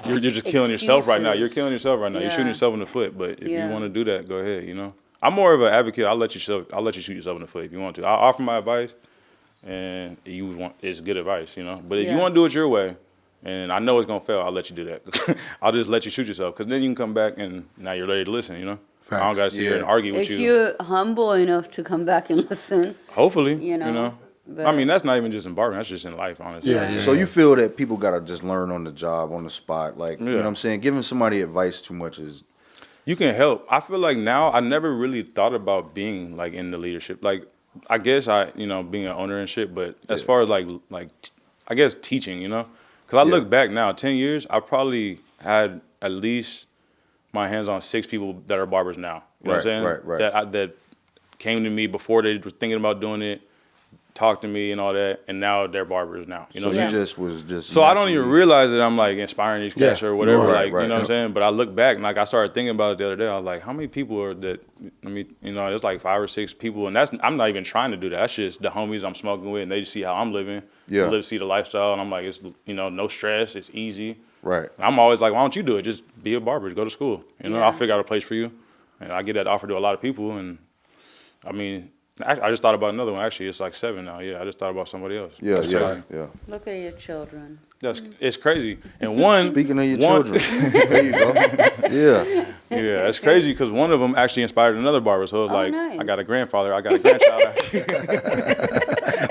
[SPEAKER 4] you're just killing yourself right now. You're
[SPEAKER 3] Excuses.
[SPEAKER 4] killing yourself right now. You're shooting
[SPEAKER 3] Yeah.
[SPEAKER 4] yourself in the foot. But if you
[SPEAKER 3] Yeah.
[SPEAKER 4] want to do that, go ahead, you know. I'm more of an advocate. I'll let you shoot yourself in the foot if you want to. I'll offer my advice, and it's good advice, you know. But if you
[SPEAKER 3] Yeah.
[SPEAKER 4] want to do it your way, and I know it's gonna fail, I'll let you do that. I'll just let you shoot yourself, because then you can come back and now you're ready to listen, you know. I don't
[SPEAKER 2] Facts.
[SPEAKER 4] gotta sit here and
[SPEAKER 1] Yeah.
[SPEAKER 4] argue with
[SPEAKER 3] If
[SPEAKER 4] you.
[SPEAKER 3] you're humble enough to come back and listen,
[SPEAKER 4] Hopefully,
[SPEAKER 3] you know, but-
[SPEAKER 4] I mean, that's not even just in barbering. That's just in life, honestly.
[SPEAKER 2] Yeah, yeah.
[SPEAKER 1] So you feel that people gotta just learn on the job, on the spot, like you know
[SPEAKER 4] Yeah.
[SPEAKER 1] what I'm saying? Giving somebody advice too much is
[SPEAKER 4] You can help. I feel like now I never really thought about being like in the leadership. Like, I guess being an owner and shit. But as
[SPEAKER 1] Yeah.
[SPEAKER 4] far as I guess teaching, you know, because I
[SPEAKER 1] Yeah.
[SPEAKER 4] look back now, 10 years, I probably had at least my hands on 6 people that are barbers now. You know what I'm saying?
[SPEAKER 1] Right.
[SPEAKER 4] That came to me before they were thinking about doing it, talked to me and all that, and now they're barbers now. You know
[SPEAKER 1] so
[SPEAKER 4] what
[SPEAKER 1] you
[SPEAKER 4] I'm saying?
[SPEAKER 1] just was just
[SPEAKER 4] So I don't even
[SPEAKER 1] naturally-
[SPEAKER 4] realize that I'm like inspiring these cats
[SPEAKER 2] Yeah.
[SPEAKER 4] or whatever.
[SPEAKER 2] Right,
[SPEAKER 4] like
[SPEAKER 1] right.
[SPEAKER 4] you know what I'm saying. But I look back and like I started thinking about it the other day. I was like, how many people are that? I mean, you know, there's like 5 or 6 people, and I'm not even trying to do that. That's just the homies I'm smoking with, and they just see how I'm living.
[SPEAKER 1] Yeah.
[SPEAKER 4] See the lifestyle, and I'm like, it's no stress, it's easy.
[SPEAKER 1] Right.
[SPEAKER 4] I'm always like, why don't you do it? Just be a barber, just go to school. You know,
[SPEAKER 3] Yeah.
[SPEAKER 4] I'll figure out a place for you, and I get that offer to a lot of people, and I mean. I just thought about another one. Actually, it's like 7 now. Yeah, I just thought about somebody else.
[SPEAKER 1] Yeah,
[SPEAKER 4] That's
[SPEAKER 1] yeah,
[SPEAKER 4] crazy.
[SPEAKER 1] yeah.
[SPEAKER 3] look at your children.
[SPEAKER 4] It's crazy. And one
[SPEAKER 1] Speaking of your
[SPEAKER 4] one-
[SPEAKER 1] children, there you go. Yeah.
[SPEAKER 4] Yeah, it's crazy because one of them actually inspired another barber. So it was
[SPEAKER 3] Oh,
[SPEAKER 4] like,
[SPEAKER 3] nice.
[SPEAKER 4] I got a grandfather, I got a grandchild.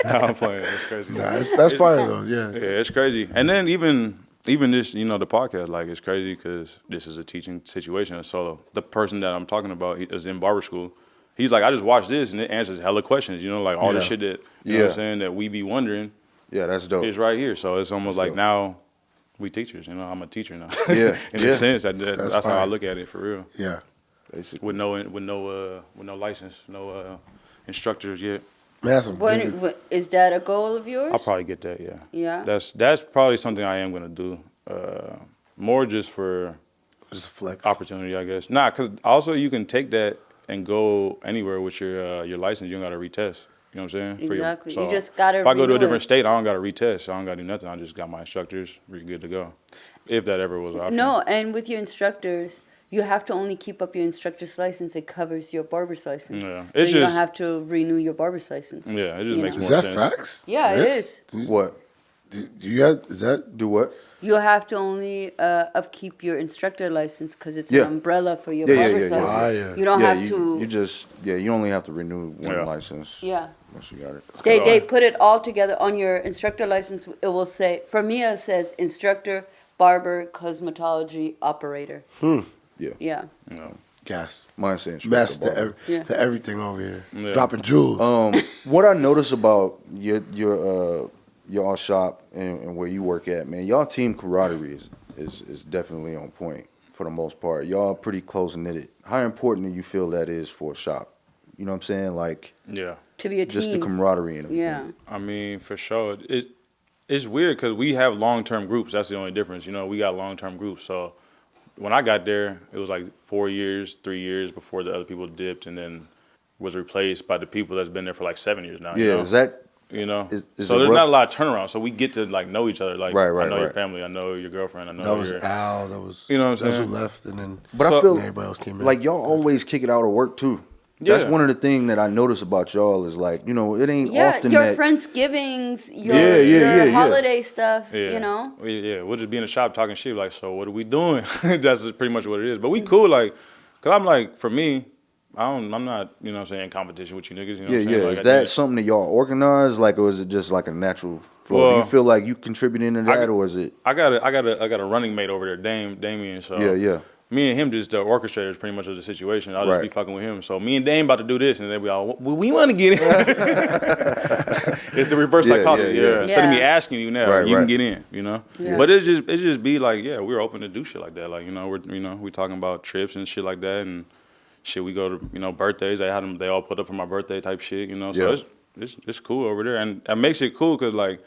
[SPEAKER 4] No, I'm playing. It's crazy.
[SPEAKER 2] Nah, that's fire though. Yeah.
[SPEAKER 4] Yeah, it's crazy. And then even this, the podcast, like it's crazy because this is a teaching situation. So the person that I'm talking about is in barber school. He's like, I just watched this and it answers hella questions. Like all the
[SPEAKER 2] Yeah.
[SPEAKER 4] shit that you know what
[SPEAKER 1] Yeah.
[SPEAKER 4] I'm saying that we be wondering
[SPEAKER 1] Yeah, that's dope.
[SPEAKER 4] is right here. So it's almost like
[SPEAKER 1] dope.
[SPEAKER 4] now we teachers. I'm a teacher now.
[SPEAKER 1] Yeah,
[SPEAKER 4] in
[SPEAKER 1] yeah.
[SPEAKER 4] a sense, that's how I
[SPEAKER 2] fire.
[SPEAKER 4] look at it for real.
[SPEAKER 2] Yeah.
[SPEAKER 1] Basically.
[SPEAKER 4] With no license, no instructors yet.
[SPEAKER 2] Man, that's some good.
[SPEAKER 3] What is that a goal of yours?
[SPEAKER 4] I'll probably get that. Yeah.
[SPEAKER 3] Yeah.
[SPEAKER 4] That's probably something I am gonna do. More just for
[SPEAKER 2] Just a flex.
[SPEAKER 4] opportunity, I guess. Nah, cause also you can take that and go anywhere with your license. You don't gotta retest. You know what I'm saying?
[SPEAKER 3] Exactly. You just gotta
[SPEAKER 4] If I go to
[SPEAKER 3] renew
[SPEAKER 4] a different
[SPEAKER 3] it.
[SPEAKER 4] state, I don't gotta retest. I don't gotta do nothing. I just got my instructors. We're good to go. If that ever was an option.
[SPEAKER 3] No, and with your instructors, you have to only keep up your instructor's license. It covers your barber's license.
[SPEAKER 4] Yeah.
[SPEAKER 3] So
[SPEAKER 4] It's
[SPEAKER 3] you don't
[SPEAKER 4] just-
[SPEAKER 3] have to renew your barber's license.
[SPEAKER 4] Yeah, it just
[SPEAKER 3] You
[SPEAKER 4] makes
[SPEAKER 3] know?
[SPEAKER 2] Is
[SPEAKER 4] more
[SPEAKER 2] that
[SPEAKER 4] sense.
[SPEAKER 2] facts?
[SPEAKER 3] Yeah,
[SPEAKER 2] Really?
[SPEAKER 3] it is.
[SPEAKER 1] What?
[SPEAKER 2] Do you have? Is that?
[SPEAKER 1] Do what?
[SPEAKER 3] You have to only upkeep your instructor license because it's
[SPEAKER 1] Yeah.
[SPEAKER 3] an umbrella for your
[SPEAKER 1] Yeah, yeah,
[SPEAKER 3] barber's
[SPEAKER 1] yeah, yeah.
[SPEAKER 3] license.
[SPEAKER 2] Fire.
[SPEAKER 3] You don't
[SPEAKER 1] yeah,
[SPEAKER 3] have
[SPEAKER 1] you,
[SPEAKER 3] to.
[SPEAKER 1] You just you only have to renew one
[SPEAKER 4] Yeah.
[SPEAKER 1] license.
[SPEAKER 3] Yeah.
[SPEAKER 1] Once you got it.
[SPEAKER 3] They put it all together on your instructor license. It will say, for me, it says instructor, barber, cosmetology, operator.
[SPEAKER 1] Yeah.
[SPEAKER 3] Yeah.
[SPEAKER 4] No.
[SPEAKER 2] Gas.
[SPEAKER 1] Mine saying
[SPEAKER 2] Mess to,
[SPEAKER 1] barber.
[SPEAKER 3] Yeah.
[SPEAKER 2] to everything over here.
[SPEAKER 4] Yeah.
[SPEAKER 2] Dropping jewels.
[SPEAKER 1] What I notice about y'all shop and where you work at, man, y'all team camaraderie is definitely on point for the most part. Y'all pretty close knitted. How important do you feel that is for a shop? You know what I'm saying? Like
[SPEAKER 4] Yeah.
[SPEAKER 3] To be a
[SPEAKER 1] just the
[SPEAKER 3] team.
[SPEAKER 1] camaraderie and everything.
[SPEAKER 3] Yeah.
[SPEAKER 4] I mean, for sure. It's weird because we have long-term groups. That's the only difference. We got long-term groups. So when I got there, it was like 4 years, 3 years before the other people dipped, and then was replaced by the people that's been there for like 7 years now.
[SPEAKER 1] Yeah, is that
[SPEAKER 4] So
[SPEAKER 1] is
[SPEAKER 4] there's
[SPEAKER 1] it rough?
[SPEAKER 4] not a lot of turnaround. So we get to like know each other. Like
[SPEAKER 1] Right,
[SPEAKER 4] I know your
[SPEAKER 1] right.
[SPEAKER 4] family. I know your girlfriend. I know
[SPEAKER 2] that was
[SPEAKER 4] your.
[SPEAKER 2] Al. That was.
[SPEAKER 4] You know what I'm
[SPEAKER 2] That's
[SPEAKER 4] saying?
[SPEAKER 2] who left, and then.
[SPEAKER 1] But
[SPEAKER 4] So-
[SPEAKER 1] I feel
[SPEAKER 2] everybody else came in.
[SPEAKER 1] like y'all always kick it out of work too. That's
[SPEAKER 4] Yeah.
[SPEAKER 1] one of the things that I notice about y'all is like, it ain't
[SPEAKER 3] Yeah,
[SPEAKER 1] often
[SPEAKER 3] your
[SPEAKER 1] that
[SPEAKER 3] Friendsgivings, your,
[SPEAKER 1] Yeah,
[SPEAKER 3] your
[SPEAKER 1] yeah.
[SPEAKER 3] holiday stuff,
[SPEAKER 4] Yeah. We'll just be in the shop talking shit. Like, so what are we doing? That's just pretty much what it is. But we cool. Like, cause I'm like, for me, I'm not, you know what I'm saying, in competition with you niggas, you know
[SPEAKER 1] Yeah,
[SPEAKER 4] what I'm
[SPEAKER 1] yeah.
[SPEAKER 4] saying? Like,
[SPEAKER 1] Is
[SPEAKER 4] at the
[SPEAKER 1] that
[SPEAKER 4] end-
[SPEAKER 1] something that y'all organize, like, or is it just like a natural flow? Do you
[SPEAKER 4] Well,
[SPEAKER 1] feel like you contributing to
[SPEAKER 4] I-
[SPEAKER 1] that, or is it?
[SPEAKER 4] I got a running mate over there, Damien. So
[SPEAKER 1] Yeah, yeah.
[SPEAKER 4] me and him just the orchestrators pretty much of the situation. I'll just be
[SPEAKER 1] Right.
[SPEAKER 4] fucking with him. So me and Dame about to do this, and then we all we want to get in. It's the reverse
[SPEAKER 1] Yeah,
[SPEAKER 4] psychology.
[SPEAKER 1] yeah, yeah.
[SPEAKER 4] Yeah. Instead of me
[SPEAKER 3] Yeah.
[SPEAKER 4] asking you now,
[SPEAKER 1] Right,
[SPEAKER 4] you can
[SPEAKER 1] right.
[SPEAKER 4] get in. You know.
[SPEAKER 3] Yeah.
[SPEAKER 4] But it just be like, yeah, we're open to do shit like that. Like, you know, we talking about trips and shit like that, and shit, we go to, you know, birthdays. They all put up for my birthday type shit. You know. So
[SPEAKER 1] Yeah.
[SPEAKER 4] it's cool over there, and it makes it cool because like,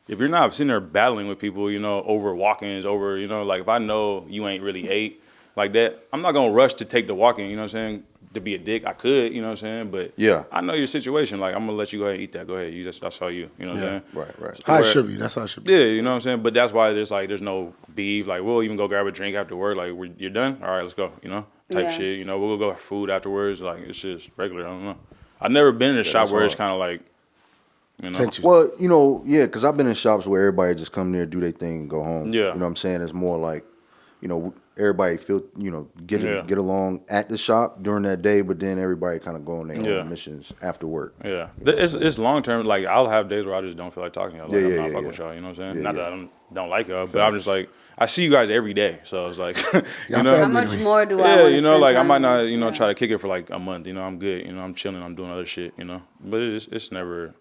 [SPEAKER 4] if you're not sitting there battling with people, you know, over walk-ins, over, you know, like if I know you ain't really ate like that, I'm not gonna rush to take the walk-in, you know what I'm saying? To be a dick, I could, you know what I'm saying? But
[SPEAKER 1] Yeah.
[SPEAKER 4] I know your situation. Like, I'm gonna let you go ahead and eat that. Go ahead, that's all you. You know what I'm saying?
[SPEAKER 1] Right, right.
[SPEAKER 2] How it
[SPEAKER 4] Where-
[SPEAKER 2] should be. That's how it should be.
[SPEAKER 4] Yeah, you know what I'm saying? But that's why there's no beef. Like, we'll even go grab a drink after work. Like, you're done? All right, let's go, you know? Type
[SPEAKER 3] Yeah.
[SPEAKER 4] shit. You know, we'll go for food afterwards. Like, it's just regular. I don't know. I've never been in a shop
[SPEAKER 1] that's
[SPEAKER 4] where it's
[SPEAKER 1] hard.
[SPEAKER 4] kind of like, you know?
[SPEAKER 2] Tension.
[SPEAKER 1] Well, you know, yeah, because I've been in shops where everybody just come there, do their thing, and go home.
[SPEAKER 4] Yeah.
[SPEAKER 1] You know what I'm saying? It's more like, you know, everybody feel, you know,
[SPEAKER 4] Yeah.
[SPEAKER 1] get along at the shop during that day, but then everybody kind of go on their
[SPEAKER 4] Yeah.
[SPEAKER 1] own missions after work.
[SPEAKER 4] Yeah, it's long term. Like, I'll have days where I just don't feel like talking to y'all. Like,
[SPEAKER 1] Yeah,
[SPEAKER 4] I'm
[SPEAKER 1] yeah,
[SPEAKER 4] not
[SPEAKER 1] yeah,
[SPEAKER 4] fucking
[SPEAKER 1] yeah.
[SPEAKER 4] with y'all. You know what I'm saying?
[SPEAKER 1] Yeah,
[SPEAKER 4] Not
[SPEAKER 1] yeah.
[SPEAKER 4] that I don't like y'all, but I'm just like, I see you guys every day, so it's like, you
[SPEAKER 2] Y'all
[SPEAKER 4] know,
[SPEAKER 3] How
[SPEAKER 2] family.
[SPEAKER 3] much more do I
[SPEAKER 4] yeah,
[SPEAKER 3] want to
[SPEAKER 4] you know, like I might not,
[SPEAKER 3] Yeah.
[SPEAKER 4] try to kick it for like a month. You know, I'm good. You know, I'm chilling. I'm doing other shit. You know, but it's never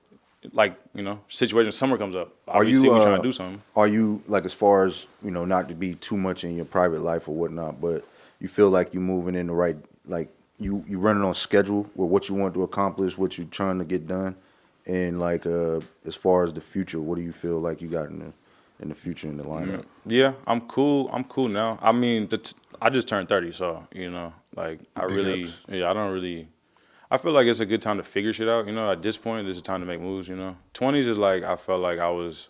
[SPEAKER 4] like, you know, situation. Summer comes up. Obviously, we trying to do something.
[SPEAKER 1] Are you, like, as far as, you know, not to be too much in your private life or whatnot, but you feel like you moving in the right, like, you running on schedule with what you want to accomplish, what you trying to get done, and like, as far as the future, what do you feel like you got in the future in the lineup?
[SPEAKER 4] Yeah, I'm cool. I'm cool now. I mean, I just turned 30, so, you know, like, I
[SPEAKER 2] Big
[SPEAKER 4] really,
[SPEAKER 2] ups.
[SPEAKER 4] yeah, I don't really. I feel like it's a good time to figure shit out. You know, at this point, this is time to make moves. You know, 20s is like, I felt like I was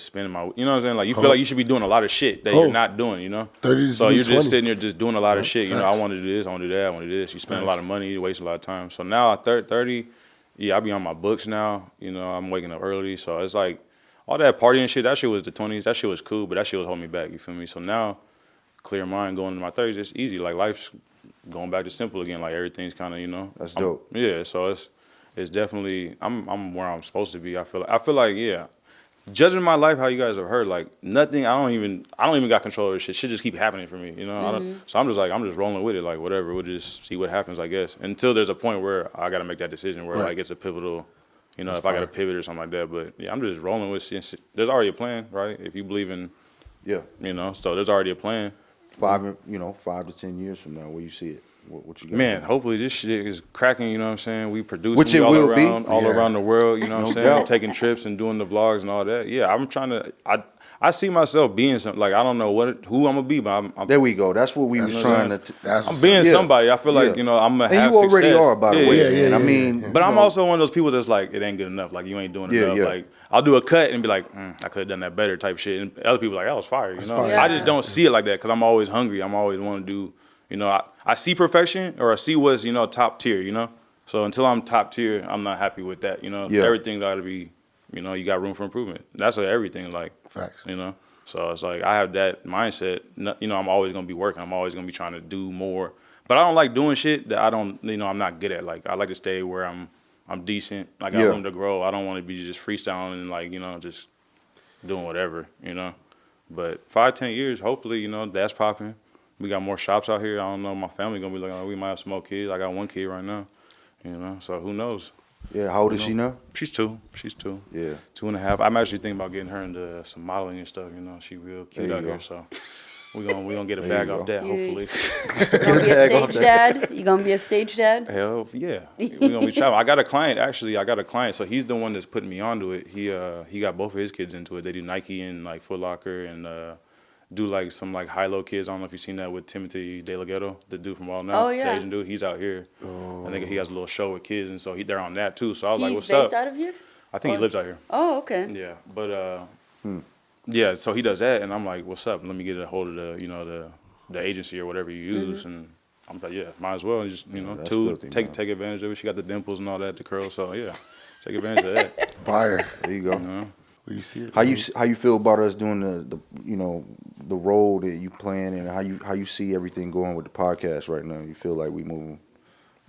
[SPEAKER 4] spending my, you know what I'm saying? Like, you feel like you should be doing a lot of shit that you're not doing. You know,
[SPEAKER 2] 30 is
[SPEAKER 4] so
[SPEAKER 2] new
[SPEAKER 4] you're
[SPEAKER 2] 20.
[SPEAKER 4] just sitting there just doing a lot of
[SPEAKER 2] Yeah,
[SPEAKER 4] shit. You know, I
[SPEAKER 2] facts.
[SPEAKER 4] want to do this, I want to do that, I want to do this. You spend a
[SPEAKER 2] Facts.
[SPEAKER 4] lot of money, you waste a lot of time. So now at 30, yeah, I be on my books now. You know, I'm waking up early, so it's like all that partying shit. That shit was the 20s. That shit was cool, but that shit was holding me back. You feel me? So now, clear mind going into my 30s, it's easy. Like, life's going back to simple again. Like, everything's kind of, you know.
[SPEAKER 1] That's dope.
[SPEAKER 4] Yeah, so it's definitely I'm where I'm supposed to be. I feel like yeah. Judging my life, how you guys have heard, like nothing. I don't even got control of this shit. Shit just keep happening for me, you know. I don't, so I'm just rolling with it, like whatever. We'll just see what happens, I guess. Until there's a point where I got to make that decision, where
[SPEAKER 2] Right.
[SPEAKER 4] like it's a pivotal, you know,
[SPEAKER 2] That's
[SPEAKER 4] if I got to
[SPEAKER 2] fire.
[SPEAKER 4] pivot or something like that. But yeah, I'm just rolling with shit. There's already a plan, right? If you believe in,
[SPEAKER 1] Yeah.
[SPEAKER 4] you know, so there's already a plan.
[SPEAKER 1] 5 to 10 years from now, where you see it? What you got?
[SPEAKER 4] Man, hopefully this shit is cracking, you know what I'm saying? We produce
[SPEAKER 1] Which it
[SPEAKER 4] all
[SPEAKER 1] will be.
[SPEAKER 4] around, all
[SPEAKER 2] Yeah.
[SPEAKER 4] around the world, you know what I'm
[SPEAKER 1] No
[SPEAKER 4] saying?
[SPEAKER 1] doubt.
[SPEAKER 4] Taking trips and doing the vlogs and all that. Yeah, I'm trying to I see myself being something, like I don't know who I'm gonna be, but I'm
[SPEAKER 1] There we go. That's what we was
[SPEAKER 2] That's
[SPEAKER 1] trying
[SPEAKER 4] what
[SPEAKER 1] to.
[SPEAKER 2] That's
[SPEAKER 4] I'm
[SPEAKER 2] what's
[SPEAKER 4] being
[SPEAKER 2] up.
[SPEAKER 1] Yeah.
[SPEAKER 4] somebody. I feel like,
[SPEAKER 1] Yeah.
[SPEAKER 4] you know, I'm gonna
[SPEAKER 1] And
[SPEAKER 4] have
[SPEAKER 1] you already
[SPEAKER 4] success.
[SPEAKER 1] are, by the
[SPEAKER 4] Yeah,
[SPEAKER 1] way,
[SPEAKER 4] yeah,
[SPEAKER 1] man.
[SPEAKER 2] yeah,
[SPEAKER 1] I
[SPEAKER 2] yeah,
[SPEAKER 1] mean,
[SPEAKER 2] yeah.
[SPEAKER 4] But
[SPEAKER 1] you
[SPEAKER 4] I'm
[SPEAKER 1] know,
[SPEAKER 4] also one of those people that's like, it ain't good enough. Like, you ain't doing
[SPEAKER 1] Yeah,
[SPEAKER 4] enough.
[SPEAKER 1] yeah.
[SPEAKER 4] Like, I'll do a cut and be like, I could have done that better type shit. And other people are like, that was fire, you know?
[SPEAKER 2] fire.
[SPEAKER 4] I just
[SPEAKER 3] Yeah.
[SPEAKER 4] don't see it like that because I'm always hungry. I'm always want to do, you know, I see perfection or I see what's, you know, top tier, you know? So until I'm top tier, I'm not happy with that, you know?
[SPEAKER 1] Yeah.
[SPEAKER 4] Everything got to be, you know, you got room for improvement. That's what everything, like,
[SPEAKER 2] Facts.
[SPEAKER 4] you know? So it's like I have that mindset. You know, I'm always gonna be working. I'm always gonna be trying to do more. But I don't like doing shit that I don't, you know, I'm not good at. Like, I like to stay where I'm decent. Like, I
[SPEAKER 1] Yeah.
[SPEAKER 4] have room to grow. I don't want to be just freestyling and like, you know, just doing whatever, you know. But 5-10 years, hopefully, you know, that's popping. We got more shops out here. I don't know. My family gonna be looking like we might have some more kids. I got one kid right now, you know. So who knows?
[SPEAKER 1] yeah. How old is she now?
[SPEAKER 4] She's 2. She's 2.
[SPEAKER 1] Yeah.
[SPEAKER 4] 2.5. I'm actually thinking about getting her into some modeling and stuff. You know, she real cute
[SPEAKER 1] There
[SPEAKER 4] out
[SPEAKER 1] you
[SPEAKER 4] here,
[SPEAKER 1] go.
[SPEAKER 4] so we gonna get a
[SPEAKER 1] There
[SPEAKER 4] bag
[SPEAKER 1] you
[SPEAKER 4] off
[SPEAKER 1] go.
[SPEAKER 4] that. Hopefully,
[SPEAKER 3] You gonna be a
[SPEAKER 1] Bag off
[SPEAKER 3] stage dad? You gonna be a stage dad?
[SPEAKER 4] hell yeah, we gonna be traveling. I got a client actually. I got a client, so he's the one that's putting me onto it. He got both of his kids into it. They do Nike and like Foot Locker and do like some like high-low kids. I don't know if you've seen that with Timothy DeLaGhetto, the dude from All Now.
[SPEAKER 3] Oh, yeah.
[SPEAKER 4] The Asian dude. He's out here. I think he has a little show with kids, and so they're on that too. So I was like,
[SPEAKER 3] He's
[SPEAKER 4] "What's
[SPEAKER 3] based
[SPEAKER 4] up?"
[SPEAKER 3] out of here?
[SPEAKER 4] I think he lives out here.
[SPEAKER 3] Oh, okay.
[SPEAKER 4] Yeah, but yeah, so he does that, and I'm like, "What's up? Let me get a hold of the agency or whatever you use." And I'm like, "Yeah, might as well just
[SPEAKER 1] that's
[SPEAKER 4] two
[SPEAKER 1] filthy,
[SPEAKER 4] take
[SPEAKER 1] man.
[SPEAKER 4] take advantage of it." She got the dimples and all that, the curls, so yeah, take advantage of that.
[SPEAKER 2] Fire.
[SPEAKER 1] There you go.
[SPEAKER 4] You know?
[SPEAKER 2] Where you see it?
[SPEAKER 1] How you feel about us doing the you know, the role that you playing, and how you see everything going with the podcast right now? You feel like we moving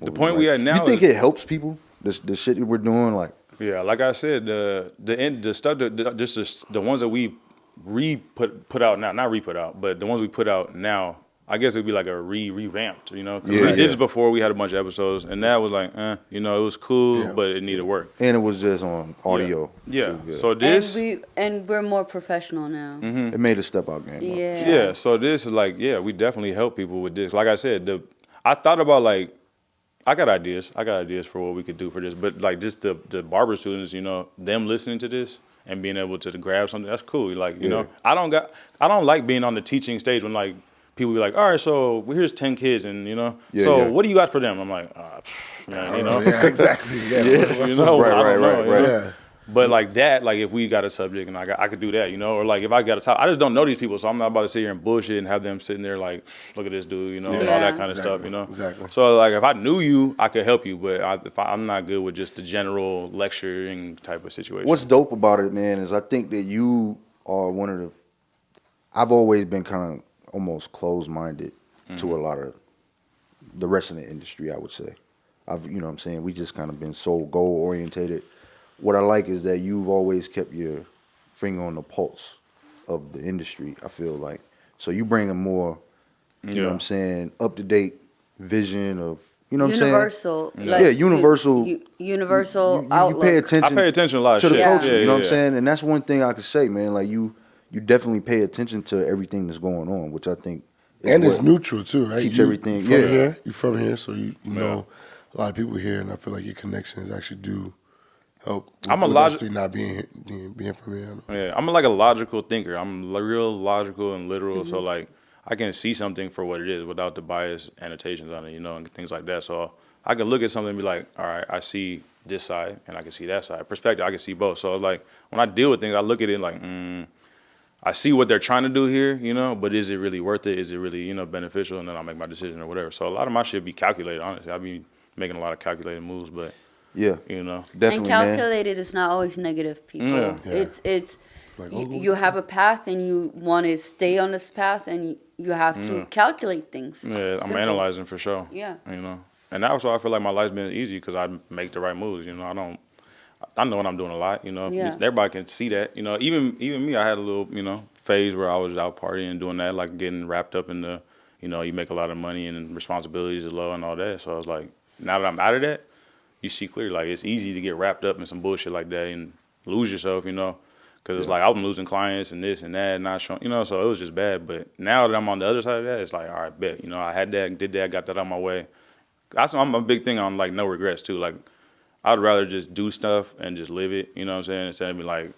[SPEAKER 1] The
[SPEAKER 4] point we at now
[SPEAKER 1] You think
[SPEAKER 4] is-
[SPEAKER 1] it helps people? The shit that we're doing, like.
[SPEAKER 4] Yeah, like I said, the stuff the ones that we put out now, not re-put out, but the ones we put out now, I guess it'd be like a revamped, you know? 'Cause we did this before, we had a bunch of episodes, and that was like, you know, it was cool, but it needed work.
[SPEAKER 1] And it was just on audio.
[SPEAKER 4] Yeah.
[SPEAKER 1] too,
[SPEAKER 4] So this,
[SPEAKER 3] and we're more professional now.
[SPEAKER 1] it made a step out game.
[SPEAKER 3] Yeah.
[SPEAKER 4] yeah. So this is like, yeah, we definitely help people with this. Like I said, I thought about like, I got ideas for what we could do for this, but like just the barber students, you know, them listening to this and being able to grab something, that's cool. Like, you know, I don't like being on the teaching stage when like people be like, all right, so here's 10 kids and, you know, what do you got for them? I'm like, man, you know.
[SPEAKER 2] Yeah, exactly. Yeah.
[SPEAKER 4] You know,
[SPEAKER 1] Right,
[SPEAKER 4] I don't know,
[SPEAKER 1] right.
[SPEAKER 4] you know?
[SPEAKER 2] Yeah.
[SPEAKER 4] But like that, like if we got a subject and I could do that, you know, or like if I got a topic, I just don't know these people, so I'm not about to sit here and bullshit and have them sitting there like, look at this dude, you know, and all that kind of stuff, you know.
[SPEAKER 2] Exactly.
[SPEAKER 4] So like if I knew you, I could help you, but I'm not good with just the general lecturing type of situation.
[SPEAKER 1] What's dope about it, man, is I think that you are one of the. I've always been kind of almost closed-minded to a lot of the rest of the industry. I would say, you know what I'm saying. We just kind of been so goal-orientated. What I like is that you've always kept your finger on the pulse of the industry, I feel like. So you bring a more, you know what I'm saying, up-to-date vision of, you know what I'm saying?
[SPEAKER 3] Universal.
[SPEAKER 1] Universal.
[SPEAKER 3] Universal
[SPEAKER 1] You
[SPEAKER 3] outlook.
[SPEAKER 1] pay attention.
[SPEAKER 4] I pay attention to a lot of
[SPEAKER 1] to the
[SPEAKER 4] shit.
[SPEAKER 1] culture,
[SPEAKER 4] Yeah,
[SPEAKER 1] you know
[SPEAKER 4] yeah,
[SPEAKER 1] what I'm saying? And that's one thing I could say, man. Like you definitely pay attention to everything that's going on, which I think is
[SPEAKER 2] And it's
[SPEAKER 1] what
[SPEAKER 2] neutral too, right?
[SPEAKER 1] keeps
[SPEAKER 2] You
[SPEAKER 1] everything.
[SPEAKER 2] from here. You're from here, so you know a lot of people here, and I feel like your connections actually do help.
[SPEAKER 4] I'm a
[SPEAKER 2] with
[SPEAKER 4] logic-
[SPEAKER 2] us not being from here.
[SPEAKER 4] Yeah, I'm like a logical thinker. I'm real logical and literal. So like I can see something for what it is without the bias annotations on it, you know, and things like that. So I can look at something and be like, all right, I see this side and I can see that side. Perspective, I can see both. So like when I deal with things, I look at it like, I see what they're trying to do here, you know, but is it really worth it? Is it really, you know, beneficial? And then I'll make my decision or whatever. So a lot of my shit be calculated, honestly. I be making a lot of calculated moves, but
[SPEAKER 1] Yeah,
[SPEAKER 4] you know.
[SPEAKER 1] definitely,
[SPEAKER 3] And
[SPEAKER 1] man.
[SPEAKER 3] calculated is not always negative, people.
[SPEAKER 4] Yeah.
[SPEAKER 2] Yeah.
[SPEAKER 3] It's
[SPEAKER 2] Like,
[SPEAKER 3] you have a path and you want to stay on this path and you have to calculate things.
[SPEAKER 4] Yeah, I'm
[SPEAKER 3] Simple.
[SPEAKER 4] analyzing for sure.
[SPEAKER 3] Yeah.
[SPEAKER 4] You know, and that's why I feel like my life's been easy because I make the right moves. You know, I know what I'm doing a lot. You know,
[SPEAKER 3] Yeah.
[SPEAKER 4] everybody can see that. You know, even me, I had a little, you know, phase where I was out partying and doing that, like getting wrapped up in the, you know, you make a lot of money and responsibilities are low and all that. So I was like, now that I'm out of that, you see clearly, like it's easy to get wrapped up in some bullshit like that and lose yourself. You know. Because it's like I'm losing clients and this and that, not showing, you know, so it was just bad. But now that I'm on the other side of that, it's like, all right, bet. You know, I had that, did that, got that on my way. I'm a big thing on, like, no regrets, too. Like, I'd rather just do stuff and just live it, you know what I'm saying, instead of be like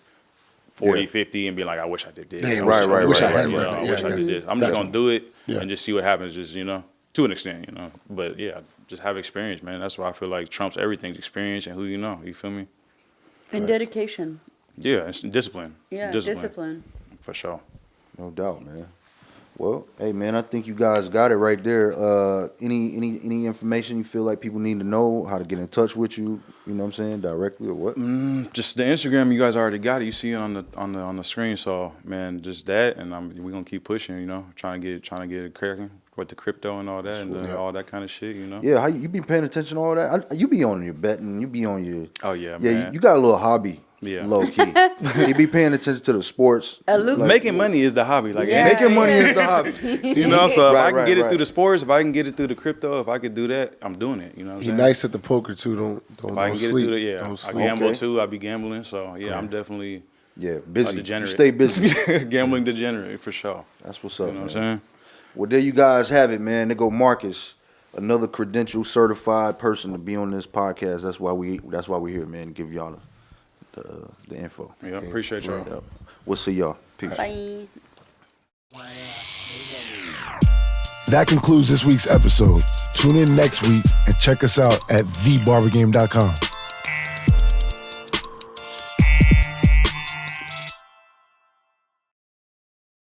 [SPEAKER 4] 40, 50 and be like, I wish I did this.
[SPEAKER 2] Yeah,
[SPEAKER 4] I wish
[SPEAKER 1] right,
[SPEAKER 4] I wish I
[SPEAKER 1] right,
[SPEAKER 4] had,
[SPEAKER 1] right,
[SPEAKER 4] you know,
[SPEAKER 1] right.
[SPEAKER 4] I wish I did this. I'm just going to do it and just see what happens, just, you know, to an extent, you know. But, yeah, just have experience, man. That's why I feel like trumps everything's experience and who you know. You feel me?
[SPEAKER 3] And dedication.
[SPEAKER 4] Yeah, it's discipline.
[SPEAKER 3] Yeah, discipline.
[SPEAKER 4] For sure.
[SPEAKER 1] No doubt, man. Well, hey, man, I think you guys got it right there. Any information you feel like people need to know, how to get in touch with you, you know what I'm saying, directly or what?
[SPEAKER 4] Just the Instagram, you guys already got it. You see it on the screen. So man, just that, and we're gonna keep pushing. You know, trying to get it cracking with the crypto and all that, and all that kind of shit. You know.
[SPEAKER 1] Yeah, how you be paying attention to all that? You be on your betting, you be on your.
[SPEAKER 4] Oh yeah,
[SPEAKER 1] Yeah,
[SPEAKER 4] man.
[SPEAKER 1] you got a little hobby.
[SPEAKER 4] Yeah.
[SPEAKER 1] Low key. You be paying attention to the sports.
[SPEAKER 3] Luke-
[SPEAKER 1] like-
[SPEAKER 4] Making money is the hobby. Like
[SPEAKER 3] Yeah.
[SPEAKER 1] Making money is the hobby.
[SPEAKER 4] you know. So if
[SPEAKER 1] Right,
[SPEAKER 4] I can
[SPEAKER 1] right,
[SPEAKER 4] get it
[SPEAKER 1] right.
[SPEAKER 4] through the sports, if I can get it through the crypto, if I could do that, I'm doing it. You know. What I'm
[SPEAKER 2] He
[SPEAKER 4] saying?
[SPEAKER 2] nice at the poker too. Don't
[SPEAKER 4] If I can get
[SPEAKER 2] sleep.
[SPEAKER 4] it through the
[SPEAKER 2] Don't
[SPEAKER 4] I
[SPEAKER 2] sleep.
[SPEAKER 4] gamble
[SPEAKER 1] Okay.
[SPEAKER 4] too. I be gambling. So yeah, I'm definitely
[SPEAKER 1] Yeah,
[SPEAKER 4] a
[SPEAKER 1] busy. You
[SPEAKER 4] degenerate.
[SPEAKER 1] stay busy.
[SPEAKER 4] Gambling degenerate for sure.
[SPEAKER 1] That's what's up,
[SPEAKER 4] You know
[SPEAKER 1] man.
[SPEAKER 4] what I'm saying?
[SPEAKER 1] Well, there you guys have it, man. There go Marcus, another credential certified person to be on this podcast. That's why we're here, man. To give y'all the info.
[SPEAKER 4] Yeah, appreciate y'all.
[SPEAKER 1] Yep. We'll see y'all. Peace.
[SPEAKER 3] Bye.
[SPEAKER 2] That concludes this week's episode. Tune in next week and check us out at thebarbergame.com.